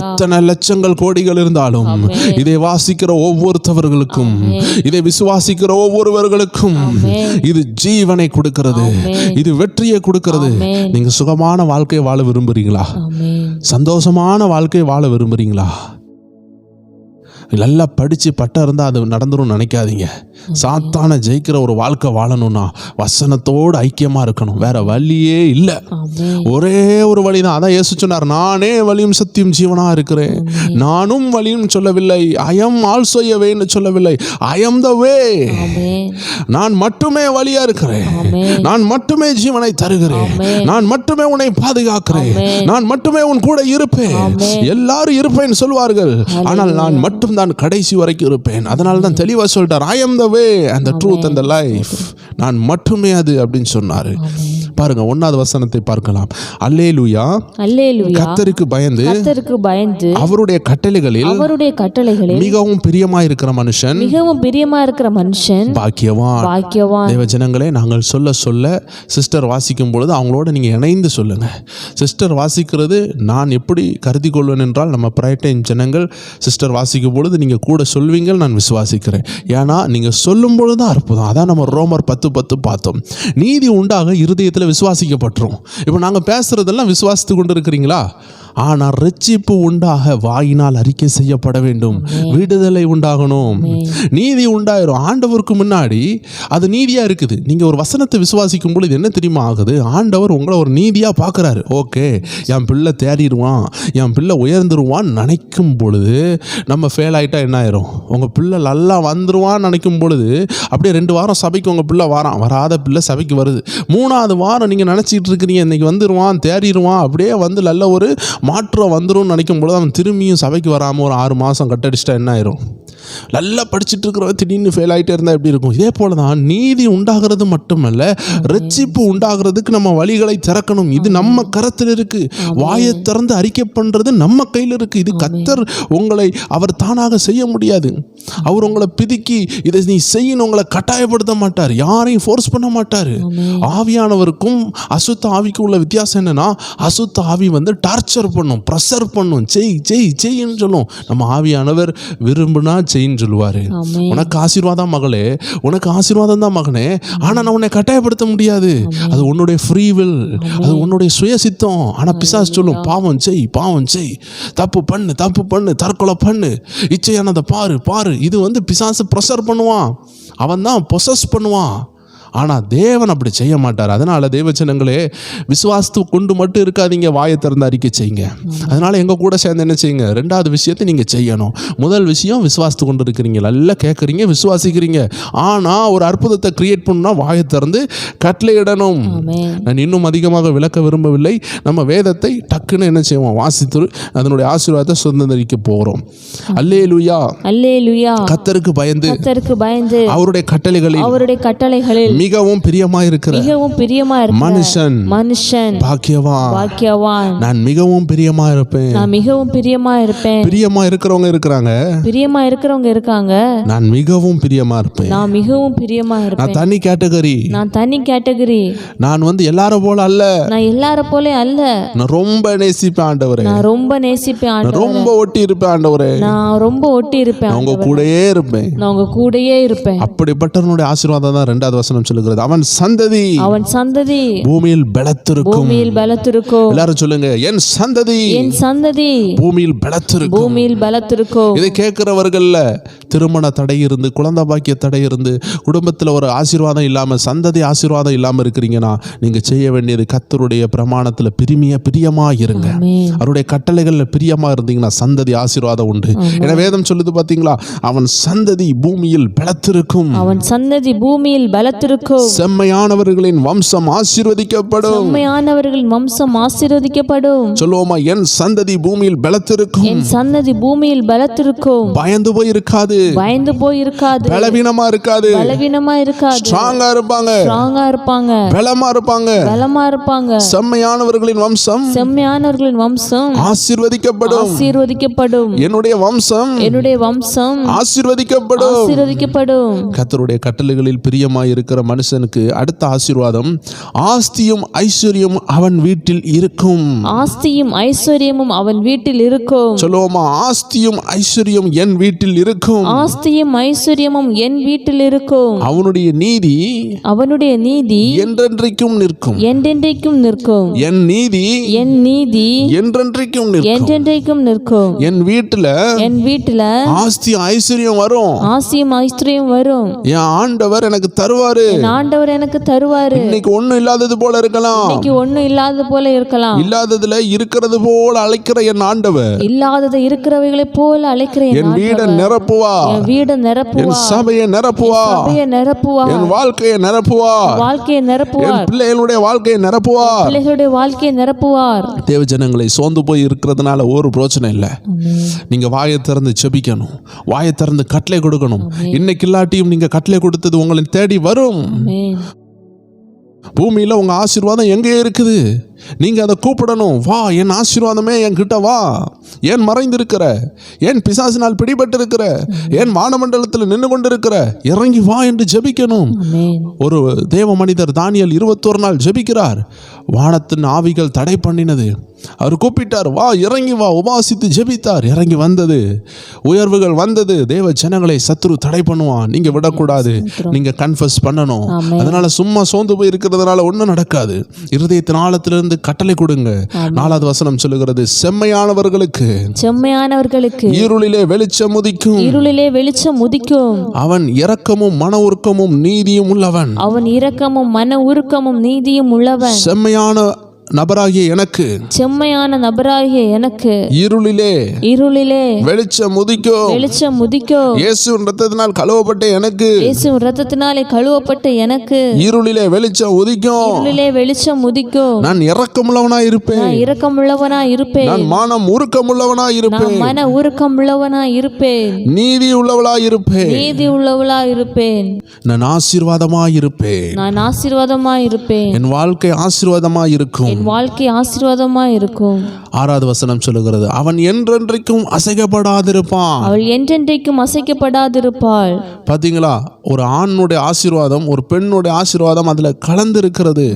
எத்தனை லட்சங்கள் கோடிகள் இருந்தாலும் இதை வாசிக்கிற ஒவ்வொருத்தவர்களுக்கும், இதை விசுவாசிக்கிற ஒவ்வொருவர்களுக்கும் இது ஜீவனை கொடுக்கிறது, இது வெற்றியை கொடுக்கிறது. நீங்க சுகமான வாழ்க்கை வாழ விரும்புறீங்களா? சந்தோஷமான வாழ்க்கை வாழ விரும்புறீங்களா? நல்லா படித்து பட்டம் இருந்தால் அது நடந்துடும் நினைக்காதீங்க. சாத்தான ஜெயிக்கிற ஒரு வாழ்க்கை வாழணும்னா வசனத்தோடு ஐக்கியமாக இருக்கணும். வேற வழியே இல்லை. ஒரே ஒரு வழி தான். அதான் இயேசு சொன்னார், நானே வழியும் சத்தியம் ஜீவனாக இருக்கிறேன். நானும் வழியும் சொல்லவில்லை, ஐ எம் ஆல்சோ எ வேன்னு சொல்லவில்லை, ஐ எம் த வே. நான் மட்டுமே வழியா இருக்கிறேன். நான் மட்டுமே ஜீவனை தருகிறேன். நான் மட்டுமே உன்னை பாதுகாக்கிறேன். நான் மட்டுமே உன் கூட இருப்பேன். எல்லாரும் இருப்பேன்னு சொல்வார்கள், ஆனால் நான் மட்டும் நான் தான் கடைசி வரைக்கும் இருப்பேன். அதனால தான் தெளிவா சொல்லிட்டார், I am the way and the truth and the life. நான் மட்டுமே அது அப்படின்னு சொன்னாரு. பாருங்க 1வது வசனத்தை பார்க்கலாம். அல்லேலூயா, அல்லேலூயா. கர்த்தருக்கு பயந்து அவருடைய கட்டளைகளில் மிகவும் பிரியமா இருக்கிற மனுஷன் பாக்கியவான். தேவ ஜனங்களே, நாங்கள் சொல்ல சிஸ்டர் வாசிக்கும் பொழுது அவங்களோட நீங்க இணைந்து சொல்லுங்க. சிஸ்டர் வாசிக்கிறது நான் எப்படி கருதி கொள்வேன் என்றால், நம்ம பிரைட் டைம் ஜனங்கள் சிஸ்டர் வாசிக்கும் பொழுது நீங்க கூட சொல்வீங்க நான் விசுவாசிக்கிறேன். ஏன்னா நீங்க சொல்லும் பொழுது தான் அற்புதம். அதான் நம்ம ரோமர் 10:10 பார்த்தோம். நீதி உண்டாக இருதயத்தில் விசுவாசிக்கப்பட்டுரும். இப்போ நாங்க பேசுறதெல்லாம் விசுவாசித்து கொண்டு இருக்கிறீங்களா? ஆனால் ரட்சிப்பு உண்டாக வாயினால் அறிக்கை செய்யப்பட வேண்டும். விடுதலை உண்டாகணும், நீதி உண்டாயிரும். ஆண்டவருக்கு முன்னாடி அது நீதியா இருக்குது. நீங்க ஒரு வசனத்தை விசுவாசிக்கும் பொழுது என்ன தெரியுமா ஆகுது? ஆண்டவர் உங்களை ஒரு நீதியா பார்க்குறாரு. ஓகே, என் பிள்ளை தேறிடுவான், என் பிள்ளை உயர்ந்துருவான்னு நினைக்கும் பொழுது நம்ம ஃபெயில் ஆகிட்டா என்ன ஆயிரும்? உங்கள் பிள்ளை நல்லா வந்துருவான்னு நினைக்கும் பொழுது அப்படியே 2 வாரம் சபைக்கு உங்கள் பிள்ளை வராத பிள்ளை சபைக்கு வருது. 3வது வாரம் நீங்கள் நினச்சிட்டு இருக்கிறீங்க இன்னைக்கு வந்துடுவான், தேறிடுவான், அப்படியே வந்து நல்ல ஒரு மாற்றம் வந்துடும் நினைக்கும் பொழுது அவன் திரும்பியும் சபைக்கு வராமல் ஒரு 6 மாதம் கட்டடிச்சிட்டா என்ன ஆயிரும்? நல்லா படிச்சுட்டு இருக்கிறவன் திடீர்னு ஃபெயில் ஆகிட்டே இருந்தால் எப்படி இருக்கும்? இதே போல தான் நீதி உண்டாகிறது மட்டுமல்ல, ரட்சிப்பு உண்டாகிறதுக்கு நம்ம வழிகளை திறக்கணும். இது நம்ம கரத்தில் இருக்கு. வாயை திறந்து அறிக்கை பண்றது நம்ம கையில் இருக்கு. இது கர்த்தர் உங்களை அவர் தானாக செய்ய முடியாது. அவர் உங்களை பிதுக்கி இதை நீ செய்யணும் உங்களை கட்டாயப்படுத்த மாட்டார், யாரையும் ஃபோர்ஸ் பண்ண மாட்டார். ஆவியானவருக்கும் அசுத்த ஆவிக்கும் உள்ள வித்தியாசம் என்னன்னா, அசுத்த ஆவி வந்து டார்ச்சர் பண்ணும், ப்ரெஷர் பண்ணும், செய்ன்னு சொல்லும். நம்ம ஆவியானவர் விரும்புனா செய்ன்னு சொல்லுவாரு. உனக்கு ஆசீர்வாதம் மகளே, உனக்கு ஆசீர்வாதம் தான் மகனே, ஆனா நான் உன்னை கட்டாயப்படுத்த முடியாது. அது உன்னுடைய ஃப்ரீ வில், அது உன்னுடைய சுயசித்தம். ஆனா பிசாசு சொல்லும், பாவம் செய், தப்பு பண்ணு, தற்கொலை பண்ணு, இச்சையானதை பாரு. இது வந்து பிசாசு ப்ரெஷர் பண்ணுவான், அவன் தான் பொசஸ் பண்ணுவான். ஆனால் தேவன் அப்படி செய்ய மாட்டார். அதனால் தேவஜனங்களே, விசுவாசத்து கொண்டு மட்டும் இருக்காதீங்க, வாயை திறந்து அறிக்கை செய்யுங்க. அதனால் எங்கள் கூட சேர்ந்து என்ன செய்யுங்க? 2வது விஷயத்தை நீங்கள் செய்யணும். முதல் விஷயம், விசுவாசத்து கொண்டு இருக்கிறீங்க, நல்லா கேட்குறீங்க, விசுவாசிக்கிறீங்க. ஆனால் ஒரு அற்புதத்தை கிரியேட் பண்ணணும்னா வாயை திறந்து கட்டளையிடணும். நான் இன்னும் அதிகமாக விளக்க விரும்பவில்லை. நம்ம வேதத்தை டக்குன்னு என்ன செய்வோம்? வாசித்து அதனுடைய ஆசீர்வாதத்தை சுதந்திரிக்க போகிறோம். அல்லேலூயா, கர்த்தருக்கு பயந்து அவருடைய கட்டளைகளில் மிகவும் பிரியமா இருக்கிற மனுஷன் பாக்கியவான். நான் மிகவும் பிரியமா இருப்பேன். பிரியமா இருக்கிறவங்க இருக்காங்க. நான் மிகவும் பிரியமா இருப்பேன். நான் தனி கேட்டகரி. நான் வந்து எல்லாரும் போல அல்ல. நான் ரொம்ப நேசிப்பேன் ஆண்டவரே. ரொம்ப ஒட்டி இருப்பேன் ஆண்டவரே. நான் உங்க கூடயே இருப்பேன். அப்படிப்பட்டவனுடைய ஆசீர்வாதம் தான் 2வது வசனம் சொல்லுகிறது. அவன் சந்ததி பூமியில் பலத்திருக்கும். எல்லாரும் சொல்லுங்க, என் சந்ததி பூமியில் பலத்திருக்கும். இதை கேட்கிறவர்கள்ல திருமண தடை இருந்து, குழந்தை பாக்கிய தடை இருந்து, குடும்பத்தில் ஒரு ஆசீர்வாதம் இல்லாம, சந்ததி ஆசீர்வாதம் இல்லாம இருக்கிறீங்கன்னா, நீங்க செய்ய வேண்டியது கர்த்தருடைய பிரமாணத்துல பிரியமா இருங்க. அவருடைய கட்டளைகள்ல பிரியமா இருந்தீங்கன்னா சந்ததி ஆசீர்வாதம் உண்டு. என வேதம் சொல்லுது பாத்தீங்களா? அவன் சந்ததி பூமியில் பலத்திருக்கும். செம்மையானவர்களின் வம்சம் ஆசீர்வதிக்கப்படும். சொல்லுவோமா? என் சந்ததி பூமியில் பலத்திருக்கும். பயந்து போய் இருக்காது. பலவீனமா இருக்காது. ஸ்ட்ராங்கா இருப்பாங்க. பலமா இருப்பாங்க. செம்மையானவர்களின் வம்சம் ஆசீர்வதிக்கப்படும். என்னுடைய வம்சம் ஆசீர்வதிக்கப்படும். கர்த்தருடைய கட்டளைகளில் பிரியமா இருக்கிற மனுஷனுக்கு அடுத்த ஆசீர்வாதம், ஆஸ்தியும் ஐஸ்வர்யமும் அவன் வீட்டில் இருக்கும். சொல்லுவோமா? ஆஸ்தியும் ஐஸ்வர்யம் என் வீட்டில் இருக்கும். அவனுடைய நீதி என்றென்றைக்கும் நிற்கும். என் நீதி என்றென்றைக்கும் நிற்கும். என் வீட்டில் ஆஸ்தியும் ஐஸ்வர்யம் வரும். என் ஆண்டவர் எனக்கு தருவாரு. என் ஆண்டவர் எனக்கு தருவாரு. இன்னைக்கு ஒண்ணும் இல்லாதது போல இருக்கலாம், இன்னைக்கு ஒண்ணும் இல்லாதது போல இருக்கலாம். இல்லாததுல இருக்கிறது போல அழைக்கிற என் ஆண்டவர், இல்லாததை இருக்கிறவைகளை போல அழைக்கிற என் வீடை நிரப்புவா, என் வீடை நிரப்புவா, என் சபையை நிரப்புவா, சபையை நிரப்புவா, என் வாழ்க்கையை நிரப்புவா, வாழ்க்கையை நிரப்புவார், என் பிள்ளைகளுடைய வாழ்க்கையை நிரப்புவா, பிள்ளைகளுடைய வாழ்க்கையை நிரப்புவார். தேவ ஜனங்களை சோர்ந்து போய் இருக்கிறதுனால ஒரு பிரச்சனை இல்லை. நீங்க வாயை திறந்து ஜெபிக்கணும், வாயை திறந்து கட்டளை கொடுக்கணும். இன்னைக்கு இல்லாட்டியும் நீங்க கட்டளை கொடுத்தது உங்களை தேடி வரும். பூமியில உங்க ஆசீர்வாதம் எங்கே இருக்குது? நீங்க அதை கூப்பிடணும். வா என் ஆசீர்வாதமே என்கிட்ட வா. ஏன் மறைந்திருக்கிற? ஏன் பிசாசினால் பிடிபட்டு இருக்கிற? ஏன் வானமண்டலத்தில் நின்று கொண்டிருக்கிற? இறங்கி வா என்று ஜெபிக்கணும். ஒரு தேவ மனிதர் தானியேல் 21 நாள் ஜெபிக்கிறார். வானத்தின் ஆவிகள் தடை பண்ணினது. அவர் கூப்பிட்டார், வா இறங்கி வா. உபாசித்து ஜெபித்தார், இறங்கி வந்தது, உயர்வுகள் வந்தது. தேவ ஜனங்களை சத்துரு தடை பண்ணுவான். நீங்க விடக்கூடாது, நீங்க கன்ஃபஸ் பண்ணணும். அதனால சும்மா சோர்ந்து போய் இருக்கிறதுனால ஒன்றும் நடக்காது. இருதயத்தின் ஆழத்திலிருந்து கட்டளை கொடுங்க. 4வது வசனம் சொல்லுகிறது, செம்மையானவர்களுக்கு இருளிலே வெளிச்சம் உதிக்கும், இருளிலே வெளிச்சம் உதிக்கும். அவன் இரக்கமும் மன உருக்கமும் நீதியும் உள்ளவன், அவன் இரக்கமும் மன உருக்கமும் நீதியும் உள்ளவன். செம்மையான நபராகிய எனக்கு, செம்மையான நபராகிய எனக்கு இருளிலே வெளிச்சம் உதிக்கும், வெளிச்சம் உதிக்கும். இயேசுவின் இரத்தத்தினால் கழுவப்பட்ட எனக்கு, இயேசுவின் இரத்தத்தினாலே கழுவப்பட்ட எனக்கு இருளிலே வெளிச்சம் உதிக்கும், இருளிலே வெளிச்சம் உதிக்கும். நான் இரக்கமுள்ளவனாய் இருப்பேன், நான் இரக்கமுள்ளவனாய் இருப்பேன். நான் மனம் உருக்கமுள்ளவனாய் இருப்பேன், நான் மன உருக்கமுள்ளவனாய் இருப்பேன். நீதி உள்ளவளாய் இருப்பேன், நீதி உள்ளவளாய் இருப்பேன். நான் ஆசீர்வாதமாய் இருப்பேன், நான் ஆசீர்வாதமாய் இருப்பேன். என் வாழ்க்கை ஆசீர்வாதமாய் இருக்கும், என் வாழ்க்கை ஆசீர்வாதமாய் இருக்கும். 6வது வசனம் சொல்லுகிறது, அவன் என்றென்றைக்கும் அசைக்கப்படாதிருப்பான், அவள் என்றென்றைக்கும் அசைக்கப்படாதிருப்பாள். பாத்தீங்களா? ஒரு ஆணுடைய ஆசீர்வாதம், ஒரு பெண்ணுடைய ஆசீர்வாதம் அதுல கலந்து இருக்கிறது.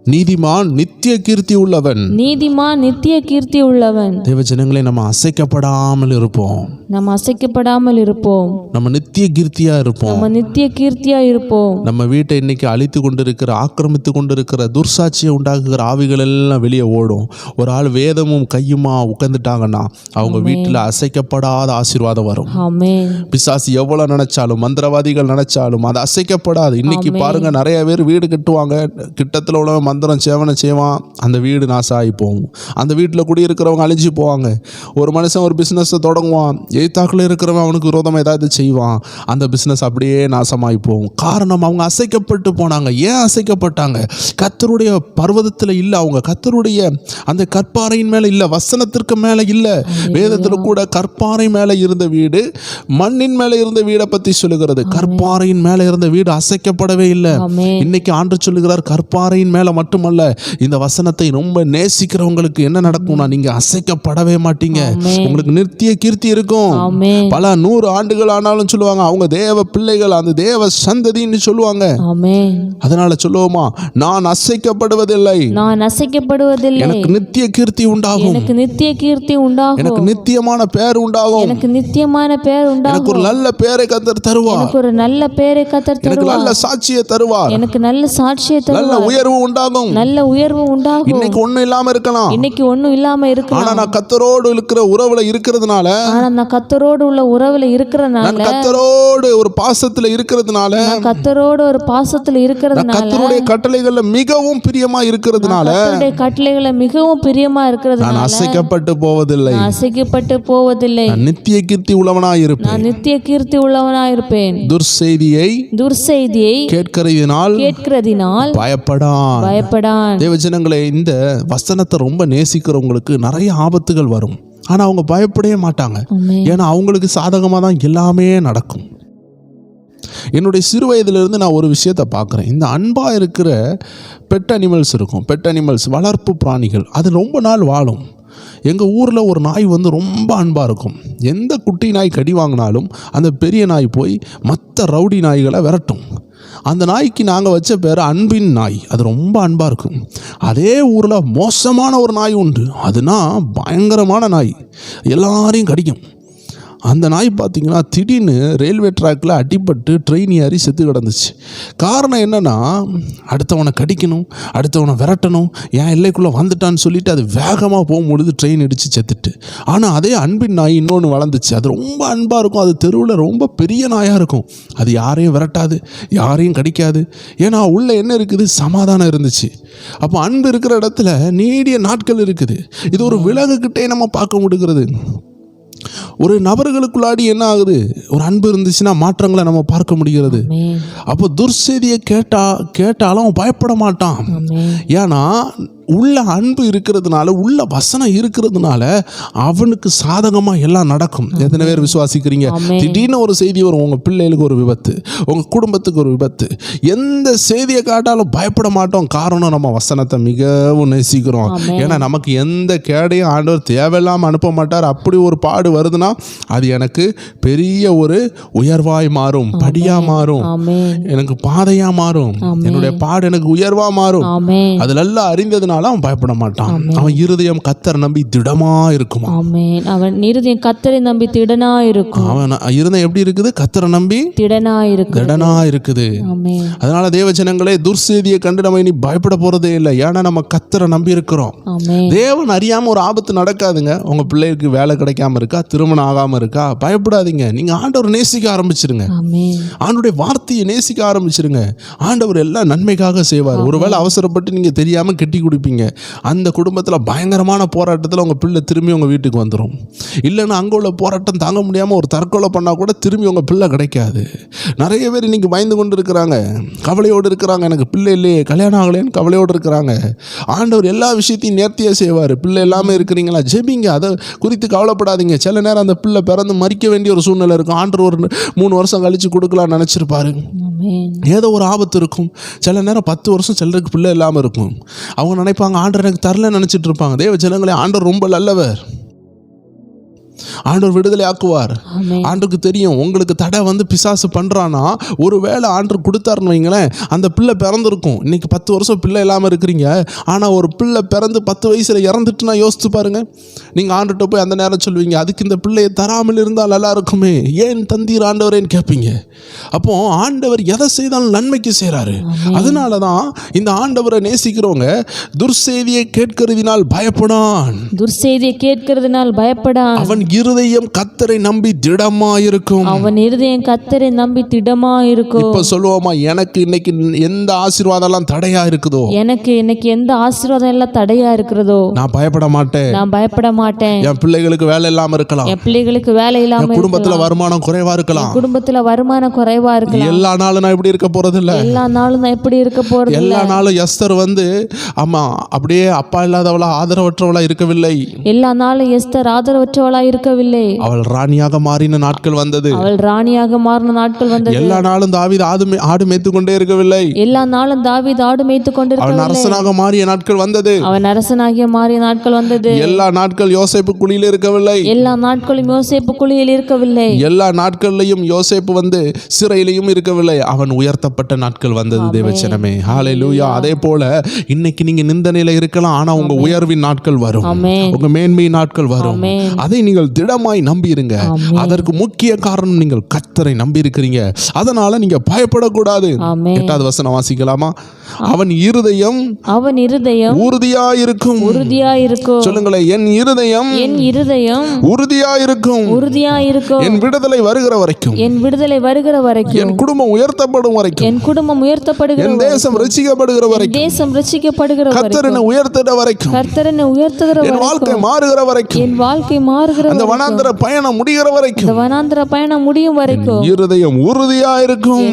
நீதிமான் நித்திய கீர்த்தி உள்ளவன், நீதிமான் நித்திய கீர்த்தி உள்ளவன். தேவ ஜனங்களை நம்ம அசைக்கப்படாமல் இருப்போம், நம்ம அசைக்கப்படாமல் இருப்போம், நம்ம நித்திய கீர்த்தியா இருப்போம், நம்ம நித்திய கீர்த்தியா இருப்போம். நம்ம வீட்டை இன்னைக்கு அழித்து கொண்டிருக்கிற, ஆக்கிரமித்து கொண்டிருக்கிற துர்சாட்சியை உண்டாக்குகிற ஆவிகள் எல்லாம் வெளியே ஓடும். ஒரு ஆள் வேதமும் கையுமா உட்கார்ந்துட்டாங்கன்னா அவங்க வீட்டில் அசைக்கப்படாத ஆசீர்வாதம் வரும். பிசாசு எவ்வளவு நினைச்சாலும், மந்திரவாதிகள் நினைச்சாலும் அது அசைக்கப்படாது. இன்னைக்கு பாருங்க, நிறைய பேர் வீடு கட்டுவாங்க, கிட்டத்தில் உள்ள மந்திரம் சேவனை செய்வான், அந்த வீடு நாசம் ஆகி போகும். அந்த வீட்டில் குடியிருக்கிறவங்க அழிஞ்சு போவாங்க. ஒரு மனுஷன் ஒரு பிஸ்னஸை தொடங்குவான், எய்த்தாக்கில் இருக்கிறவன் அவனுக்கு விரோதமாக ஏதாவது செய்வான், அந்த பிஸ்னஸ் அப்படியே நாசமாகி போகும். காரணம், அவங்க அசைக்கப்பட்டு போனாங்க. ஏன் அசைக்கப்பட்டாங்க? கர்த்தருடைய பர்வதத்தில் இல்லை, அவங்க கர்த்தருடைய அந்த கற்பாறையின் மேலே இல்லை, வசனத்திற்கு மேலே இல்லை. வேதத்தில் கூட கற்பாறை மேலே இருந்த வீடு மண்ணின் மேலே இருந்த வீடை பற்றி சொல்லுகிறது. கற்பாறையின் மேலே இருந்த வீடு அசைக்கப்படவே இல்லை. இன்னைக்கு ஆண்டு சொல்லுகிறார், கற்பாறையின் மேலே மட்டுமல்ல, இந்த வசனத்தை ரொம்ப நேசிக்கிறவங்களுக்கு என்ன நடக்கும்னா, நீங்க அசைக்கப்படவே மாட்டீங்க, உங்களுக்கு நித்திய கீர்த்தி இருக்கும். பல 100 ஆண்டுகள் ஆனாலும் சொல்லுவாங்க, அவங்க தேவ பிள்ளைகள், அந்த தேவ சந்ததின்னு சொல்லுவாங்க. அதனால சொல்லுவோமா, நான் அசைக்கப்படுவதில்லை, நான் அசைக்கப்படுவதில்லை, எனக்கு நித்திய கீர்த்தி உண்டாகும், எனக்கு நித்திய கீர்த்தி உண்டாகும், எனக்கு நித்தியமான பேர் உண்டாகும், எனக்கு நித்தியமான பேர் உண்டாகும், எனக்கு ஒரு நல்ல பேரை கர்த்தர் தருவார், எனக்கு ஒரு நல்ல பேரை கர்த்தர் தருவார், எனக்கு நல்ல சாட்சியை தருவார், எனக்கு நல்ல சாட்சியை தருவார், நல்ல உயர்வு உண்டாகும், நல்ல உயர்வு உண்டாகும். இன்னைக்கு ஒண்ணும் இல்லாம இருக்கலாம், இன்னைக்கு ஒண்ணும் இல்லாம இருக்கலாம், ஆனா நான் கர்த்தரோடு இருக்கிற உறவுல இருக்கிறதுனால, ஆனா நான் கர்த்தரோடு உள்ள உறவுல இருக்கிறதுனால, நான் கர்த்தரோடு ஒரு பாசத்துல இருக்கிறதுனால, நான் கர்த்தரோடு ஒரு பாசத்துல இருக்கிறதுனால, நான் கர்த்தருடைய கட்டளைகள்ல மிகவும் பிரியமா இருக்கிறதுனால, கர்த்தருடைய கட்டளைகள்ல மிகவும் பிரியமா இருக்கிறதுனால, நான் அசைக்கப்பட்டு போவதில்லை, நான் அசைக்கப்பட்டு போவதில்லை, நான் நித்திய கீர்த்தி உள்ளவனாய் இருப்பேன், நான் நித்திய கீர்த்தி உள்ளவனாய் இருப்பேன். துர்செய்தியை கேட்கிறதினால் பயப்படான். தேவஜனங்களே, இந்த வசனத்தை ரொம்ப நேசிக்கிறவங்களுக்கு நிறைய ஆபத்துகள் வரும், ஆனா அவங்க பயப்படவே மாட்டாங்க. ஏன்னா அவங்களுக்கு சாதகமாக தான் எல்லாமே நடக்கும். என்னுடைய சிறு வயதிலிருந்து நான் ஒரு விஷயத்தை பார்க்குறேன். இந்த அன்பாக இருக்கிற பெட் அனிமல்ஸ் இருக்கும், பெட் அனிமல்ஸ், வளர்ப்பு பிராணிகள், அது ரொம்ப நாள் வாழும். எங்கள் ஊரில் ஒரு நாய் வந்து ரொம்ப அன்பாக இருக்கும். எந்த குட்டி நாய் கடி வாங்கினாலும் அந்த பெரிய நாய் போய் மற்ற ரவுடி நாய்களை விரட்டும். அந்த நாய்க்கு நாங்கள் வச்ச பேர் அன்பின் நாய். அது ரொம்ப அன்பாக இருக்கும். அதே ஊரில் மோசமான ஒரு நாய் உண்டு. அதுனா பயங்கரமான நாய், எல்லாரையும் கடிக்கும். அந்த நாய் பார்த்தீங்கன்னா திடீர்னு ரயில்வே ட்ராக்கில் அடிபட்டு ட்ரெயின் ஏறி செத்து கிடந்துச்சு. காரணம் என்னென்னா, அடுத்தவனை கடிக்கணும், அடுத்தவனை விரட்டணும், என் எல்லைக்குள்ளே வந்துட்டான்னு சொல்லிட்டு அது வேகமாக போகும்பொழுது ட்ரெயின் இடித்து செத்துட்டு. ஆனால் அதே அன்பின் நாய் இன்னொன்று வளர்ந்துச்சு. அது ரொம்ப அன்பாக இருக்கும். அது தெருவில் ரொம்ப பெரிய நாயாக இருக்கும். அது யாரையும் விரட்டாது, யாரையும் கடிக்காது. ஏன்னா உள்ளே என்ன இருக்குது, சமாதானம் இருந்துச்சு. அப்போ அன்பு இருக்கிற இடத்துல நீடிய நாட்கள் இருக்குது. இது ஒரு விலங்குகிட்டே நம்ம பார்க்க முடிகிறது. ஒரு நபர்களுக்குள்ளாடி என்ன ஆகுது, ஒரு அன்பு இருந்துச்சுன்னா மாற்றங்களை நம்ம பார்க்க முடிகிறது. அப்போ துர்செய்தியை கேட்டாலும் பயப்பட மாட்டான். ஏன்னா உள்ள அன்பு இருக்கிறதுனால, உள்ள வசனம் இருக்கிறதுனால அவனுக்கு சாதகமாக எல்லாம் நடக்கும். எத்தனை பேர் விசுவாசிக்கிறீங்க? திடீர்னு ஒரு செய்தி வரும், உங்கள் பிள்ளைகளுக்கு ஒரு விபத்து, உங்கள் குடும்பத்துக்கு ஒரு விபத்து, எந்த செய்தியை காட்டாலும் பயப்பட மாட்டோம். காரணம், நம்ம வசனத்தை மிகவும் நேசிக்கிறோம். ஏன்னா நமக்கு எந்த கேடையும் ஆண்டவர் தேவையில்லாமல் அனுப்ப மாட்டார். அப்படி ஒரு பாடு வருதுன்னா அது எனக்கு பெரிய ஒரு உயர்வாய் மாறும், படியா மாறும், எனக்கு பாதையா மாறும். என்னுடைய பாடு எனக்கு உயர்வா மாறும். அதுல எல்லாம் அறிந்ததுனால அவன் பயப்பட மாட்டான். அவன் இருதயம் கர்த்தரை நம்பி திடமா இருக்குமா? அவன் இருதயம் கர்த்தரை நம்பி திடனா இருக்கும். அவன் இருதயம் எப்படி இருக்குது? கர்த்தரை நம்பி திடனா இருக்குது. அதனால தேவஜனங்களே, துர்செய்தியை கண்டு நம்ம இனி பயப்பட போறதே இல்லை. ஏன்னா நம்ம கர்த்தரை நம்பி இருக்கிறோம். தேவன் அறியாம ஒரு ஆபத்து நடக்காதுங்க. உங்க பிள்ளைக்கு வேலை கிடைக்காம இருக்கா, திருமணம் ஆகாம இருக்கா, பயப்படாதீங்க. நீங்க ஆண்டவர் நேசிக்க ஆரம்பிச்சிருங்க. ஆண்டவருடைய வார்த்தையை நேசிக்க ஆரம்பிச்சிருங்க. ஆண்டவர் எல்லாம் நன்மைக்காக செய்வார். ஒருவேளை அவசரப்பட்டு நீங்க தெரியாம கெட்டி குடிப்பீங்க. அந்த குடும்பத்தில் பயங்கரமான போராட்டத்தில் உங்கள் பிள்ளை திரும்பி உங்கள் வீட்டுக்கு வந்துடும். இல்லைன்னா அங்கே உள்ள போராட்டம் தாங்க முடியாமல் ஒரு தற்கொலை பண்ணால் கூட திரும்பி உங்கள் பிள்ளை கிடைக்காது. நிறைய பேர் இன்றைக்கி பயந்து கொண்டு இருக்கிறாங்க, கவலையோடு இருக்கிறாங்க. எனக்கு பிள்ளை இல்லையே, கல்யாணம் ஆகலைன்னு கவலையோடு இருக்கிறாங்க. ஆண்டவர் எல்லா விஷயத்தையும் நேர்த்தியாக செய்வார். பிள்ளை எல்லாமே இருக்கிறீங்களா, ஜெபிங்க, அதை குறித்து கவலைப்படாதீங்க. சில நேரம் அந்த பிள்ளை பிறந்து மறிக்க வேண்டிய ஒரு சூழ்நிலை இருக்கும். ஆண்டவர் ஒரு 3 வருஷம் கழித்து கொடுக்கலான்னு நினச்சிருப்பாரு. ஏதோ ஒரு ஆபத்து இருக்கும். சில நேரம் 10 வருஷம் சிலருக்கு பிள்ளை இல்லாமல் இருக்கும். அவங்க நினைப்பாங்க ஆண்டவர் எனக்கு தரலன்னு நினச்சிட்டு இருப்பாங்க. தேவ ஜனங்களே, ஆண்டவர் ரொம்ப நல்லவர். ஆண்டவர் விடுதலை ஆக்குவார். ஆண்டருக்கு தெரியும் உங்களுக்கு தடை பிசாசு பண்றானா, ஒரு வேளை ஆண்டர் கொடுத்தாருன்னு வைங்களேன், அந்த பிள்ளை பிறந்திருக்கும். இன்னைக்கு 10 வருஷம் பிள்ளை இல்லாமல் இருக்கிறீங்க. ஆனால் ஒரு பிள்ளை பிறந்து 10 வயசுல இறந்துட்டுனா யோசித்து பாருங்க. நீங்க ஆண்டர்கிட்ட போய் அந்த நேரம் சொல்லுவீங்க, அதுக்கு இந்த பிள்ளையை தராமல் இருந்தால் நல்லா இருக்குமே, ஏன் தந்தீர் ஆண்டவரேன்னு கேட்பீங்க. அப்போ ஆண்டவர் எதை செய்தாலும் நன்மைக்கு செய்றாரு. அதனால தான் இந்த ஆண்டவரை நேசிக்கிறவங்க துர்செய்தியை கேட்கிறதினால் பயப்படான். அவன் இருதயம் கர்த்தரை நம்பி திடமா இருக்கும். இப்ப சொல்லுவோமா, எனக்கு இன்னைக்கு எந்த ஆசீர்வாதம் எல்லாம் தடையா இருக்குதோ, நான் பயப்பட மாட்டேன். என் பிள்ளைகளுக்கு வேலை இல்லாம இருக்கலாம், என் குடும்பத்துல வருமானம் குறைவா இருக்கலாம், எல்லா நாளும் நான் இப்படி இருக்க போறது இல்ல. எல்லா நாளும் எஸ்தர் ஆமா அப்படியே அப்பா இல்லாதவளா ஆதரவற்றவளா இருக்கவில்லை. எல்லா நாளும் எஸ்தர் ஆதரவற்றவளா இருக்கவில்லை. அவள் ராணியாக மாறின நாட்கள் வந்தது. எல்லா நாளும் தாவீது ஆடு மேய்த்து கொண்டே இருக்கவில்லை. அவன் அரசனாக மாறிய நாட்கள் வந்தது. எல்லா நாட்கள் யோசேப்பு குழியில் இருக்கவில்லை. எல்லா நாட்களிலும் யோசேப்பு சிறையிலையும் இருக்கவில்லை. அவன் உயர்த்தப்பட்ட நாட்கள் வந்தது. தேவச்சனமே, ஹல்லேலூயா. அதே போல இன்னைக்கு நீங்க நிந்தனையில இருக்கலாம், ஆனா உங்க உயர்வின் நாட்கள் வரும், உங்க மேன்மை நாட்கள் வரும். அதை நீங்கள் திடமாய் நம்பி இருங்க. அதற்கு முக்கிய காரணம் நீங்கள் கர்த்தரை நம்பி இருக்கிறீங்க. அதனால நீங்க பயப்படக்கூடாது. 8வது வசனம் வாசிக்கலாமா? அவன் இருதயம் உறுதியா இருக்கும். சொல்லுங்களேன், என் இருதயம் உறுதியா இருக்கும். என் விடுதலை வருகிற வரைக்கும், என் குடும்பம் உயர்த்தப்படும் வரைக்கும், என் தேசம் ரட்சிக்கப்படுகிற வரைக்கும், கர்த்தர் என்னை உயர்த்துகிற வரைக்கும், என் வாழ்க்கை மாறுகிற வரைக்கும், அந்த வனாந்தர பயணம் முடிகிற வரைக்கும் இருதயம் உறுதியா இருக்கும்.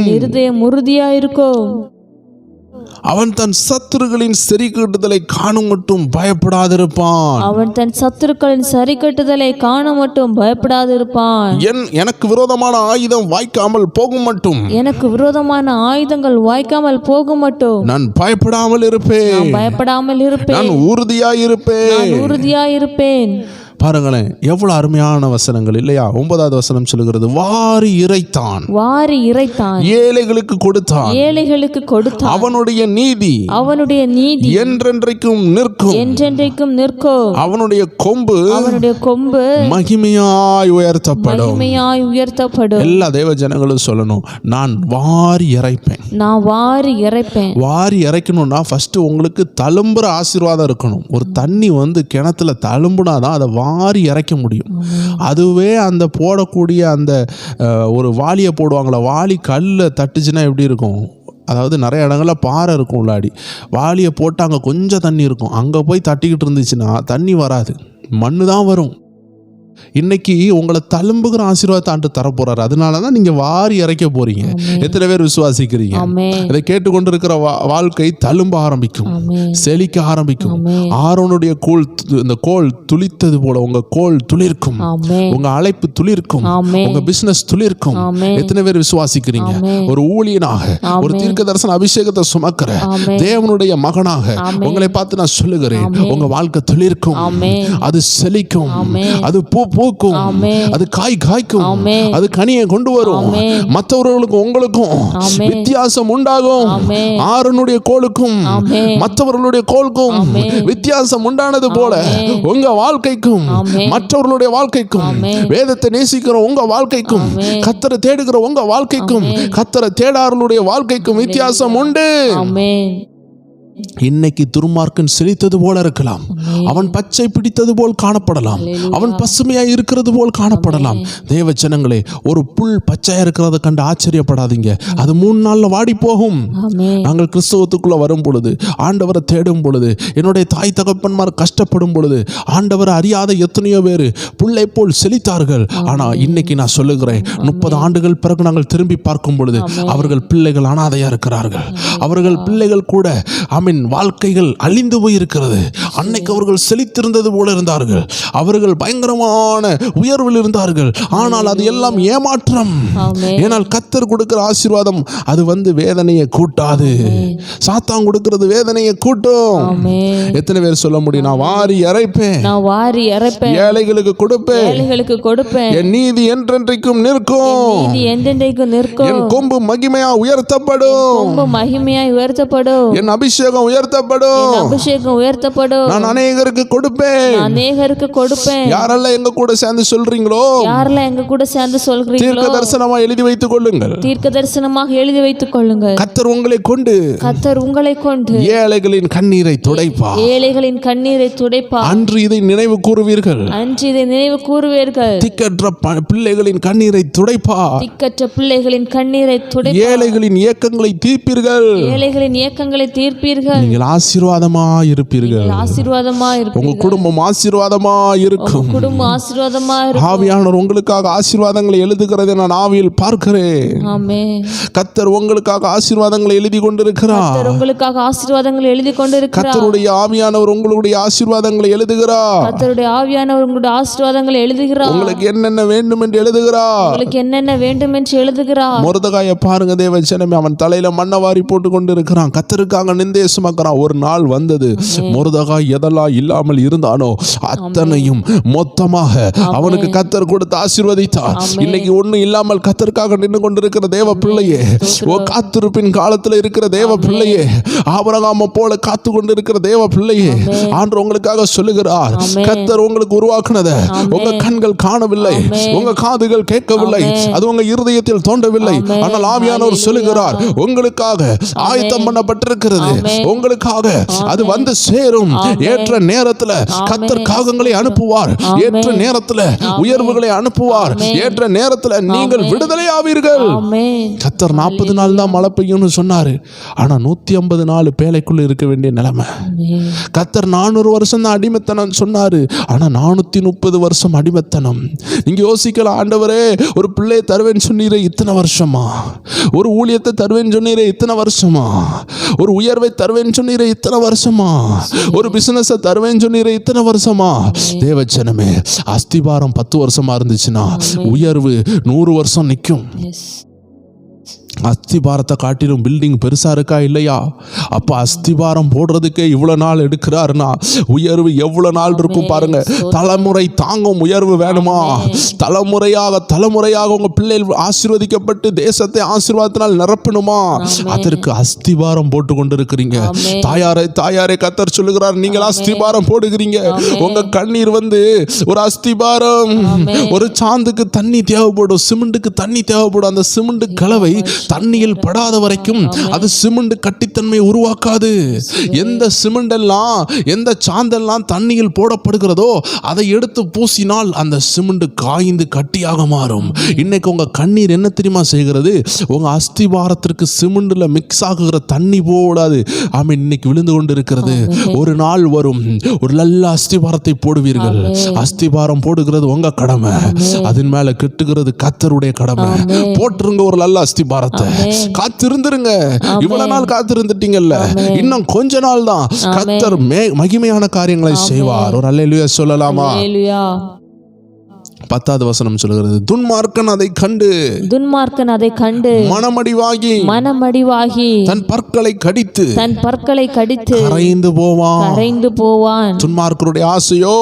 அவன் தன் சத்துருக்களின் சரி கட்டுதலை காணும் மட்டும் பயப்படாதிருப்பான். எனக்கு விரோதமான ஆயுதம் வாய்க்காமல் போகும் மட்டும், நான் பயப்படாமல் இருப்பேன். நான் உறுதியாய் இருப்பேன். பாருங்களேன், எவ்வளவு அருமையான வசனங்கள் இல்லையா? 9வது வசனம் சொல்லுகிறது, வாரி இறைத்தான், வாரி இறைத்தான், ஏழைகளுக்கு கொடுத்தான், ஏழைகளுக்கு கொடுத்தான், அவனுடைய நீதி அவனுடைய நீதி என்றென்றைக்கும் நிற்கும், என்றென்றைக்கும் நிற்கும், அவனுடைய கொம்பு அவனுடைய கொம்பு மகிமையாய் உயர்த்தப்படும். மகிமையாய் உயர்த்தப்படும். எல்லா தேவ ஜனங்களும் சொல்லணும், நான் வாரி இறைப்பேன். நான் வாரி இறைப்பேன். வாரி இறைக்கணும்னா ஃபர்ஸ்ட் உங்களுக்கு தழும்புற ஆசீர்வாதம் இருக்கணும். ஒரு தண்ணி கிணத்துல தழும்புனாதான் அதை வாரி இறைக்க முடியும். அதுவே அந்த போடக்கூடிய அந்த ஒரு வாளியை போடுவாங்களா, வாளி கல்ல தட்டுச்சுன்னா எப்படி இருக்கும்? அதாவது நிறைய இடங்களில் பாறை இருக்கும், உள்ளாடி வாளியை போட்டு அங்கே கொஞ்சம் தண்ணி இருக்கும், அங்கே போய் தட்டிக்கிட்டு இருந்துச்சுன்னா தண்ணி வராது, மண்ணு தான் வரும். இன்னைக்கு உங்களை தழும்புகிற ஆசீர்வாதத்தை ஆண்டு தரப்போறாரு. அதனால தான் நீங்க வாரி இறைக்க போறீங்க. எத்தனை பேர் விசுவாசிக்கிறீங்க? இதை கேட்டுக்கொண்டு இருக்கிற வாழ்க்கை தழும்ப ஆரம்பிக்கும், செழிக்க ஆரம்பிக்கும். ஆரோனுடைய இந்த கோல் துளித்தது போல உங்க கோல் துளிர்க்கும், உங்க அழைப்பு துளிர்க்கும், உங்க பிசினஸ் துளிர்க்கும். எத்தனை பேர் விசுவாசிக்கிறீங்க? ஒரு ஊழியனாக, ஒரு தீர்க்க தரிசன அபிஷேகத்தை சுமக்கிற தேவனுடைய மகனாக உங்களை பார்த்து நான் சொல்லுகிறேன், உங்க வாழ்க்கை துளிர்க்கும், அது செழிக்கும், அது பூக்கும், அது காய்க்கும், அது கனியை கொண்டு வரும். மற்றவர்களுக்கும் உங்களுக்கும் வித்தியாசம் உண்டாகும். ஆரோனுடைய கோலுக்கும் மற்றவர்களுடைய கோலுக்கும் வித்தியாசம் உண்டானது போல உங்க வாழ்க்கைக்கும் மற்றவர்களுடைய வாழ்க்கைக்கும், வேதத்தை நேசிக்கிற உங்க வாழ்க்கைக்கும், கர்த்தரை தேடுகிற உங்க வாழ்க்கைக்கும், கர்த்தரை தேடார்களுடைய வாழ்க்கைக்கும் வித்தியாசம் உண்டு. இன்னைக்கு துன்மார்க்கன் செழித்தது போல இருக்கலாம், அவன் பச்சை பிடித்தது போல் காணப்படலாம், அவன் பசுமையா இருக்கிறது போல் காணப்படலாம். தேவ ஜனங்களே, ஒரு புல் பச்சையா இருக்கிறத கண்டு ஆச்சரியப்படாதீங்க, அது 3 நாள்ல வாடி போகும். நாங்கள் கிறிஸ்தவத்துக்குள்ள வரும் பொழுது, ஆண்டவரை தேடும் பொழுது, என்னுடைய தாய் தகப்பன்மார் கஷ்டப்படும் பொழுது, ஆண்டவரை அறியாத எத்தனையோ பேர் புல்லை போல் செழித்தார்கள். ஆனா இன்னைக்கு நான் சொல்லுகிறேன், 30 ஆண்டுகள் பிறகு நாங்கள் திரும்பி பார்க்கும் பொழுது அவர்கள் பிள்ளைகள் அனாதையா இருக்கிறார்கள். அவர்கள் பிள்ளைகள் கூட வாழ்க்கைகள் அழிந்து போயிருக்கிறது. அன்னைக்கு அவர்கள் செழித்திருந்தது போல இருந்தார்கள், அவர்கள் பயங்கரமான உயர்வில் இருந்தார்கள். ஆனால் அது எல்லாம் ஏமாற்றம். ஏனால் கர்த்தர் கொடுக்கிற ஆசீர்வாதம் அது வேதனையை கூட்டாது. சாத்தான் கொடுக்கிறது வேதனையை கூட்டும். எத்தனை பேர் சொல்ல முடியும்? நான் வாரி இறைப்பேன், நான் வாரி இறைப்பேன், ஏழைகளுக்கு கொடுப்பேன், ஏழைகளுக்கு கொடுப்பேன், என் நீதி என்றென்றைக்கும் நிற்கும், நீதி என்றென்றைக்கும் நிற்கும், என் கொம்பு மகிமையா உயர்த்தப்படும், கொம்பு மகிமையாய் உயர்த்தப்படும், என் அபிஷேகம் உயர்த்தப்படும், அபிஷேகம் உயர்த்தப்படும், நான் அநேகருக்கு கொடுப்பேன், அநேகருக்கு கொடுப்பேன். யாரெல்லாம் எங்க கூட சேர்ந்து சொல்றீங்களோ, யாரெல்லாம் எங்க கூட சேர்ந்து சொல்றீங்களோ, தீர்க்க தரிசனமா எழுதி வைத்துக் கொள்ளுங்கள், தீர்க்க தரிசனமாக எழுதி வைத்துக் கொள்ளுங்கள். கர்த்தர் உங்களை கொண்டு, கர்த்தர் உங்களை கொண்டு ஏழைகளின் கண்ணீரை துடைப்பார், ஏழைகளின் கண்ணீரை துடைப்பார். அன்று இதை நினைவு கூறுவீர்கள், அன்று இதை நினைவு கூறுவீர்கள். திக்கற்ற பிள்ளைகளின் கண்ணீரை துடைப்பார், திக்கற்ற பிள்ளைகளின் கண்ணீரை துடைப்பார். ஏழைகளின் இயக்கங்களை தீர்ப்பீர்கள், ஏழைகளின் இயக்கங்களை தீர்ப்பீர்கள். நீங்கள் ஆசீர்வாதமா இருப்பீர்கள், ஆசீர்வாதமா இருப்பீர்கள். உங்க குடும்பம் ஆசீர்வாதமா இருக்கும், குடும்பம் ஆசீர்வாதமா இருக்கும். ஆவியானவர் உங்களுக்காக ஆசீர்வாதங்களை எழுதுகிறதை நான் ஆவியில் பார்க்கிறேன். ஆமென். கர்த்தர் உங்களுக்காக ஆசீர்வாதங்களை எழுதி கொண்டிருக்கிறார். கர்த்தர் உங்களுக்காக ஆசீர்வாதங்களை எழுதி கொண்டிருக்கிறார். கர்த்தருடைய ஆவியானவர் உங்களுடைய ஆசீர்வாதங்களை எழுதுகிறார். கர்த்தருடைய ஆவியானவர் உங்களுடைய ஆசீர்வாதங்களை எழுதுகிறார். உங்களுக்கு என்னென்ன வேண்டும் என்று எழுதுகிறார். உங்களுக்கு என்னென்ன வேண்டும் என்று எழுதுகிறார். மொர்தெகாயை பாருங்க தேவ ஜனமே, அவன் தலையில மண்ணை வாரி போட்டு கொண்டிருக்கிறான், கர்த்தருக்காக நிந்தையை சுமக்கிறான். ஒரு நாள் வந்தது, மொர்தெகாய் எதெல்லாம் இல்லாமல் இருந்தானோ அத்தனையும் மொத்தமாக அவனுக்கு கர்த்தர் கொடுத்து ஆசீர்வதித்தார். இன்னைக்கு ஒண்ணும் இல்லாமல் கர்த்தருக்காக நின்று கொண்டிருக்கிற தேவ பிள்ளையே, காத்திருப்பின் காலத்துல இருக்கிற தேவ பிள்ளையே, ஆபிரகாமை போல காத்து கொண்டிருக்கிற தேவ பிள்ளையே, ஆண்டவர் உங்களுக்காக சொல்லுகிறார், கர்த்தர் உங்களுக்கு உருவாக்குனதை உங்க கண்கள் காணவில்லை, உங்க காதுகள் கேட்கவில்லை, அது உங்க இருதயத்தில் தோன்றவில்லை. ஆனால் ஆவியானவர் சொல்லுகிறார், உங்களுக்காக ஆயத்தம் பண்ணப்பட்டிருக்கிறது, உங்களுக்காக அது வந்து சேரும். ஏற்ற நேரத்தில் கர்த்தர் காகங்களை அனுப்புவார், ஏற்ற நேரத்தில் உயர்வுகளை அனுப்புவார், ஏற்ற நேரத்தில் நீங்கள் விடுதலை ஆவீர்கள். கர்த்தர் 40 நாள் தான் மழை பெய்யும்னு சொன்னாரு, ஆனா 150 நாள் பேழைக்குள்ள இருக்க வேண்டிய நிலைமை. கர்த்தர் 400 வருஷம் தான் அடிமைத்தனம் சொன்னாரு, ஆனா 430 வருஷம் அடிமைத்தனம். நீங்க யோசிக்கலாம், ஆண்டவரே ஒரு பிள்ளையை தருவேன்னு சொன்னீரே இத்தனை வருஷமா, ஒரு ஊழியத்தை தருவேன்னு சொன்னீரே இத்தனை வருஷமா, ஒரு உயர்வை தருவேன்னு சொன்னீரே இத்தனை வருஷமா, ஒரு பிசினஸ் தருவேன்னு சொன்னீரே இத்தனை வருஷமா. தேவச்சனமே, அஸ்திபாரம் 10 வருஷமா இருந்துச்சுன்னா உயர்வு 100 வருஷம் நிற்கும். அஸ்திபாரத்தை காட்டிலும் பில்டிங் பெருசா இருக்கா இல்லையா? அப்ப அஸ்திபாரம் போடுறதுக்கே இவ்வளவு நாள் எடுக்கிறாருன்னா உயர்வு எவ்வளவு நாள் இருக்கும் பாருங்க. தலைமுறை தாங்கும் உயர்வு வேணுமா? தலைமுறையாக உங்க பிள்ளைகள் ஆசீர்வதிக்கப்பட்டு தேசத்தை ஆசீர்வாதத்தினால் நிரப்பணுமா? அதற்கு அஸ்திபாரம் போட்டு கொண்டு இருக்கிறீங்க. தாயாரை கர்த்தர் சொல்லுகிறார், நீங்கள் அஸ்திபாரம் போடுகிறீங்க. உங்க கண்ணீர் ஒரு அஸ்திபாரம். ஒரு சாந்துக்கு தண்ணி தேவைப்படும், சிமெண்ட்டுக்கு தண்ணி தேவைப்படும். அந்த சிமெண்ட் கலவை தண்ணியில் படாத வரைக்கும் அது சிமெண்ட் கட்டித்தன்மை உருவாக்காது. எந்த சிமெண்ட் எல்லாம், எந்த சாந்தெல்லாம் தண்ணியில் போடப்படுகிறதோ அதை எடுத்து பூசினால் அந்த சிமெண்ட் காய்ந்து கட்டியாக மாறும். இன்னைக்கு உங்க கண்ணீர் என்ன தெரியுமா செய்கிறது? உங்க அஸ்திபாரத்திற்கு சிமெண்ட்ல மிக்ஸ் ஆகுகிற தண்ணி போடாது. ஆமா, இன்னைக்கு விழுந்து கொண்டு இருக்கிறது. ஒரு நாள் வரும், ஒரு நல்ல அஸ்திபாரத்தை போடுவீர்கள். அஸ்திபாரம் போடுகிறது உங்க கடமை, அதன் மேல கட்டுகிறது கர்த்தருடைய கடமை. போட்டுருங்க ஒரு நல்ல அஸ்திபாரத்தை. காத்திருந்துருங்க. இவ்வளவு நாள் காத்திருந்துட்டீங்கல்ல, இன்னும் கொஞ்ச நாள் தான் கர்த்தர் மகிமையான காரியங்களை செய்வார். ஒரு அல்லேலூயா சொல்லலாமா? 10வது வசனம் சொல்கிறது, துன்மார்க்கன் அதை கண்டு மனமடிவாகி தன் பற்களை கடித்து கரைந்து போவான். துன்மார்க்கருடைய ஆசையோ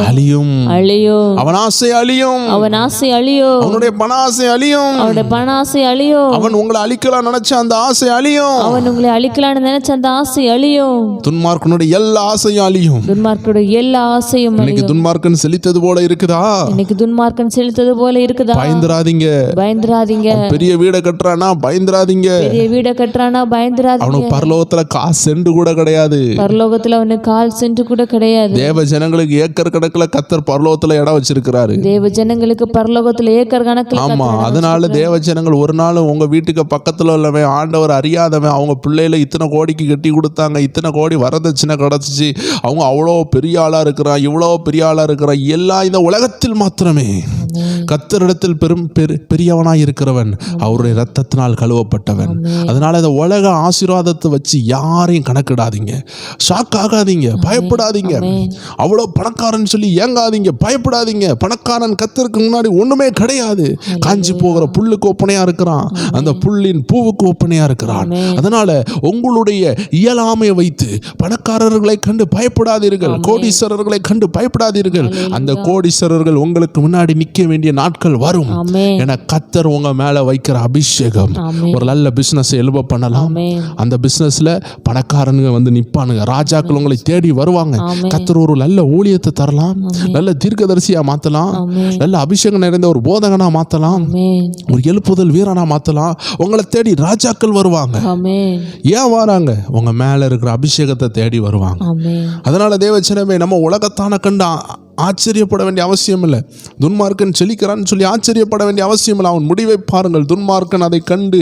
அழியும். அவன் ஆசை அழியும். அவனுடைய பணாசை அழியும். அவன் உங்களை அழிக்கலாம் நினைச்ச அந்த ஆசை அழியும். துன்மார்க்கனுடைய எல்லா ஆசையும் அழியும். இன்னைக்கு துன்மார்க்கன் செழித்தது போல இருக்குதா? இன்னைக்கு துன்மார்க்கன் செலுத்தது போல இருக்குதா? பயந்துராதீங்க. பெரிய வீட கட்டறானா பயந்துராதீங்க. அவனுக்கு பரலோகத்துல கால் சென்ட் கூட கிடையாது. தேவ ஜனங்களுக்கு ஏக்கர் கணக்குல கர்த்தர் பரலோகத்துல இடம் வச்சிருக்கிறாரு. ஆமா, அதனால தேவ ஜனங்கள் ஒரு நாள் உங்க வீட்டுக்கு பக்கத்துல உள்ளவன், ஆண்டவர் அறியாதவன், அவங்க பிள்ளையில இத்தனை கோடிக்கு கட்டி கொடுத்தாங்க, இத்தனை கோடி வரதட்சணை கிடைச்சிச்சு, அவங்க அவ்வளோ பெரிய ஆளா இருக்கிறான், இவ்வளோ பெரிய ஆளா இருக்கிறான், எல்லாம் இந்த உலகத்தில் மாத்திரமே. கர்த்தரிடத்தில் பெரியவனாய் இருக்கிறவன் அவருடைய இரத்தத்தினால் கழுவப்பட்டவன். அதனால இந்த உலக ஆசீர்வாதத்தை வச்சு யாரையும் கணக்கிடாதீங்க. ஷாக் ஆகாதீங்க, பயப்படாதீங்க. அவ்வளோ பணக்காரன் சொல்லி ஏங்காதீங்க, பயப்படாதீங்க. பணக்காரன் கர்த்தருக்கு முன்னாடி ஒண்ணுமே கிடையாது. காஞ்சி போகிற புல்லுக்கு ஒப்பனையா இருக்கிறான், அந்த புல்லின் பூவுக்கு ஒப்பனையா இருக்கிறான். அதனால உங்களுடைய இயலாமையை வைத்து பணக்காரர்களை கண்டு பயப்படாதீர்கள், கோடீஸ்வரர்களை கண்டு பயப்படாதீர்கள். அந்த கோடீஸ்வரர்கள் உங்களுக்கு முன்னாடி நிக்க வேண்டிய நாட்கள் வரும். என கர்த்தர் உங்க மேல வைக்கிற அபிஷேகம். ஒரு நல்ல பிசினஸ் எழுப பண்ணலாம். அந்த பிசினஸ்ல பணக்காரனுங்க நிப்பானுங்க, ராஜாக்கள் உங்களை தேடி வருவாங்க. கர்த்தர் ஒரு நல்ல ஊழியத்தை தரலாம், நல்ல தீர்க்கதரிசியா மாத்தலாம், நல்ல அபிஷேகம் நிறைந்த ஒரு போதகனா மாத்தலாம், ஒரு எழுப்புதல் வீரனா மாத்தலாம். உங்களை தேடி ராஜாக்கள் வருவாங்க. ஏன் வராங்க? உங்க மேல இருக்கிற அபிஷேகத்தை தேடி வருவாங்க. அதனால தேவச்சனமே, நம்ம உலகத்தான கண்டு ஆச்சரியப்பட வேண்டிய அவசியம் இல்லை. துன்மார்க்கன் செழிக்கிறான்னு சொல்லி ஆச்சரியப்பட வேண்டிய அவசியம் இல்லை. அவன் முடிவை பாருங்கள். துன்மார்க்கன் அதை கண்டு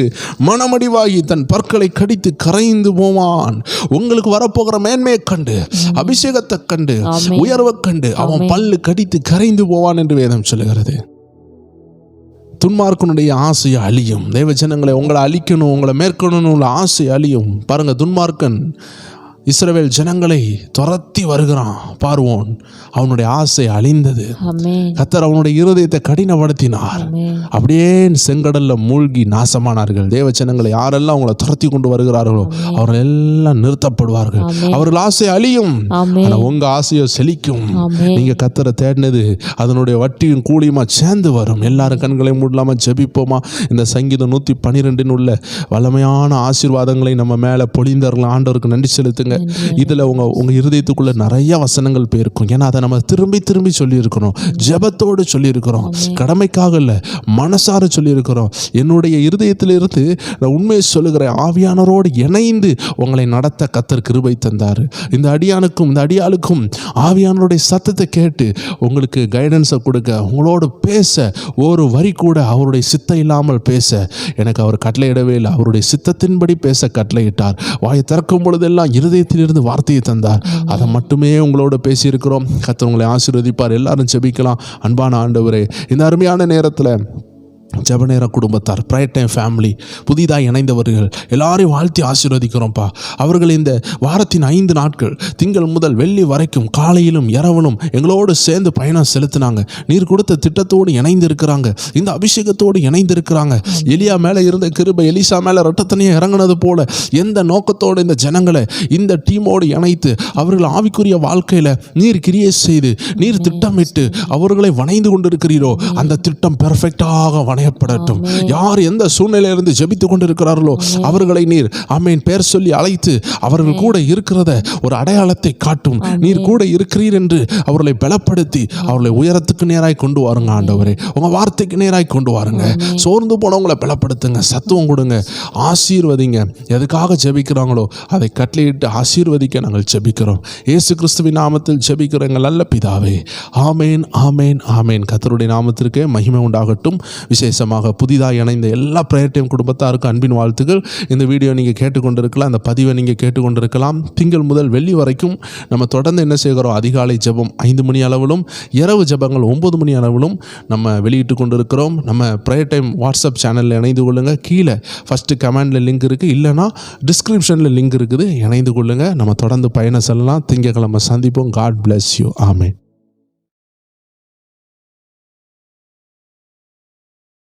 மனமடிவாகி தன் பற்களை கடித்து கரைந்து போவான். உங்களுக்கு வரப்போகிற மேன்மையை கண்டு, அபிஷேகத்தை கண்டு, உயர்வை கண்டு அவன் பல்லு கடித்து கரைந்து போவான் என்று வேதம் சொல்லுகிறது. துன்மார்க்கனுடைய ஆசை அழியும். தேவ ஜனங்களை, உங்களை அழிக்கணும், உங்களை மேற்கொள்ளணும் உள்ள ஆசை அழியும். பாருங்க, துன்மார்க்கன் இஸ்ரவேல் ஜனங்களை துரத்தி வருகிறான். பார்வோன், அவனுடைய ஆசை அழிந்தது. கர்த்தர் அவனுடைய இருதயத்தை கடினப்படுத்தினார். அப்படியே செங்கடல்ல மூழ்கி நாசமானார்கள். தேவ ஜனங்களை யாரெல்லாம் அவங்களை துரத்தி கொண்டு வருகிறார்களோ அவர்கள் எல்லாம் நிறுத்தப்படுவார்கள். அவர்கள் ஆசை அழியும், ஆனா உங்க ஆசையோ செழிக்கும். நீங்க கர்த்தரை தேடினது அதனுடைய வட்டியும் கூலியுமா சேர்ந்து வரும். எல்லாரும் கண்களையும் மூடலாமா? ஜெபிப்போமா? இந்த சங்கீதம் 112 உள்ள வல்லமையான ஆசீர்வாதங்களை நம்ம மேல பொழிந்தவர்கள் ஆண்டவருக்கு நன்றி செலுத்துங்க. இதுல உங்க இருதயத்துக்குள்ள நிறைய வசனங்கள் போயிருக்கும். ஏன்னா அதை நம்ம திரும்பி சொல்லி இருக்கிறோம், ஜெபத்தோடு சொல்லி இருக்கிறோம், கடமைக்காக இல்ல, மனசார சொல்லி இருக்கிறோம். என்னுடைய இருதயத்திலிருந்து நான் உண்மையை சொல்லுகிறேன், ஆவியானவரோடு இணைந்து உங்களை நடத்த கர்த்தர் கிருபை தந்தார். இந்த அடியானுக்கும் இந்த அடியாளுக்கும் ஆவியானவருடைய சத்தத்தை கேட்டு உங்களுக்கு கைடன்ஸை கொடுக்க, உங்களோடு பேச, ஒரு வரி கூட அவருடைய சித்தம் இல்லாமல் பேச எனக்கு அவர் கட்டளையிடவே இல்லை. அவருடைய சித்தத்தின்படி பேச கட்டளையிட்டார். வாயை திறக்கும் பொழுதெல்லாம் இருதயத்திலிருந்து வார்த்தையை தந்தார். அதை மட்டுமே உங்களோட பேசியிருக்கிறோம். கர்த்தர் உங்களை ஆசீர்வதிப்பார். எல்லாரும் ஜெபிக்கலாம். அன்பான ஆண்டவரே, இந்த அருமையான நேரத்தில் ஜெபநேர குடும்பத்தார், ப்ரேயர் டைம் ஃபேமிலி, புதிதாக இணைந்தவர்கள் எல்லாரையும் வாழ்த்தி ஆசீர்வதிக்கிறோம்ப்பா. அவர்கள் இந்த வாரத்தின் 5 நாட்கள் திங்கள் முதல் வெள்ளி வரைக்கும் காலையிலும் இரவலும் எங்களோடு சேர்ந்து பயணம் செலுத்தினாங்க. நீர் கொடுத்த திட்டத்தோடு இணைந்து இருக்கிறாங்க, இந்த அபிஷேகத்தோடு இணைந்து இருக்கிறாங்க. எலியா மேலே இருந்த கிருபை எலிசா மேலே இரட்டத்தனையே இறங்கினது போல எந்த நோக்கத்தோடு இந்த ஜனங்களை இந்த டீமோடு இணைத்து அவர்கள் ஆவிக்குரிய வாழ்க்கையில் நீர் கிரியை செய்து நீர் திட்டமிட்டு அவர்களை வணைந்து கொண்டிருக்கிறீரோ அந்த திட்டம் பெர்ஃபெக்டாக வணையப்படட்டும். யார் எந்த சூழ்நிலையிலிருந்து ஜெபித்து கொண்டிருக்கிறார்களோ அவர்களை நீர் ஆமென் பேர் சொல்லி அழைத்து அவர்கள் கூட இருக்கிறத ஒரு அடையாளத்தை காட்டும். நீர் கூட இருக்கிறீர் என்று அவர்களை பலப்படுத்தி அவர்களை உயரத்துக்கு நேராய் கொண்டு வாருங்க ஆண்டவரே. உங்க வார்த்தைக்கு நேராய் கொண்டு வாருங்க. சோர்ந்து போனவங்களை பலப்படுத்துங்க, சத்துவம் கொடுங்க, ஆசீர்வதிங்க. எதுக்காக ஜெபிக்கிறாங்களோ அதை கட்டளையிட்டு ஆசீர்வதிக்க நாங்கள் ஜெபிக்கிறோம். இயேசு கிறிஸ்துவின் நாமத்தில் ஜெபிக்கிற எங்கள் நல்ல பிதாவே, ஆமேன் ஆமேன் ஆமேன். கர்த்தருடைய நாமத்திற்கே மகிமை உண்டாகட்டும். விசேஷமாக புதிதாக இணைந்த எல்லா ப்ரேயர் டைம் குடும்பத்தாருக்கும் அன்பின் வாழ்த்துக்கள். இந்த வீடியோ நீங்கள் கேட்டுக்கொண்டிருக்கலாம், இந்த பதிவை நீங்கள் கேட்டுக்கொண்டிருக்கலாம். திங்கள் முதல் வெள்ளி வரைக்கும் நம்ம தொடர்ந்து என்ன செய்கிறோம், அதிகாலை ஜெபம் 5 மணி அளவிலும் இரவு ஜெபங்கள் 9 மணி அளவிலும் நம்ம வெளியிட்டு கொண்டிருக்கிறோம். நம்ம ப்ரேயர் டைம் வாட்ஸ்அப் சேனலில் இணைந்து கொள்ளுங்கள். கீழே ஃபஸ்ட்டு கமெண்டில் லிங்க் இருக்குது, இல்லைனா டிஸ்கிரிப்ஷனில் லிங்க் இருக்குது, இணைந்து கொள்ளுங்கள். நம்ம தொடர்ந்து பயணம் செல்லலாம். திங்கட்கிழமை சந்திப்போம். God bless you. ஆமென்.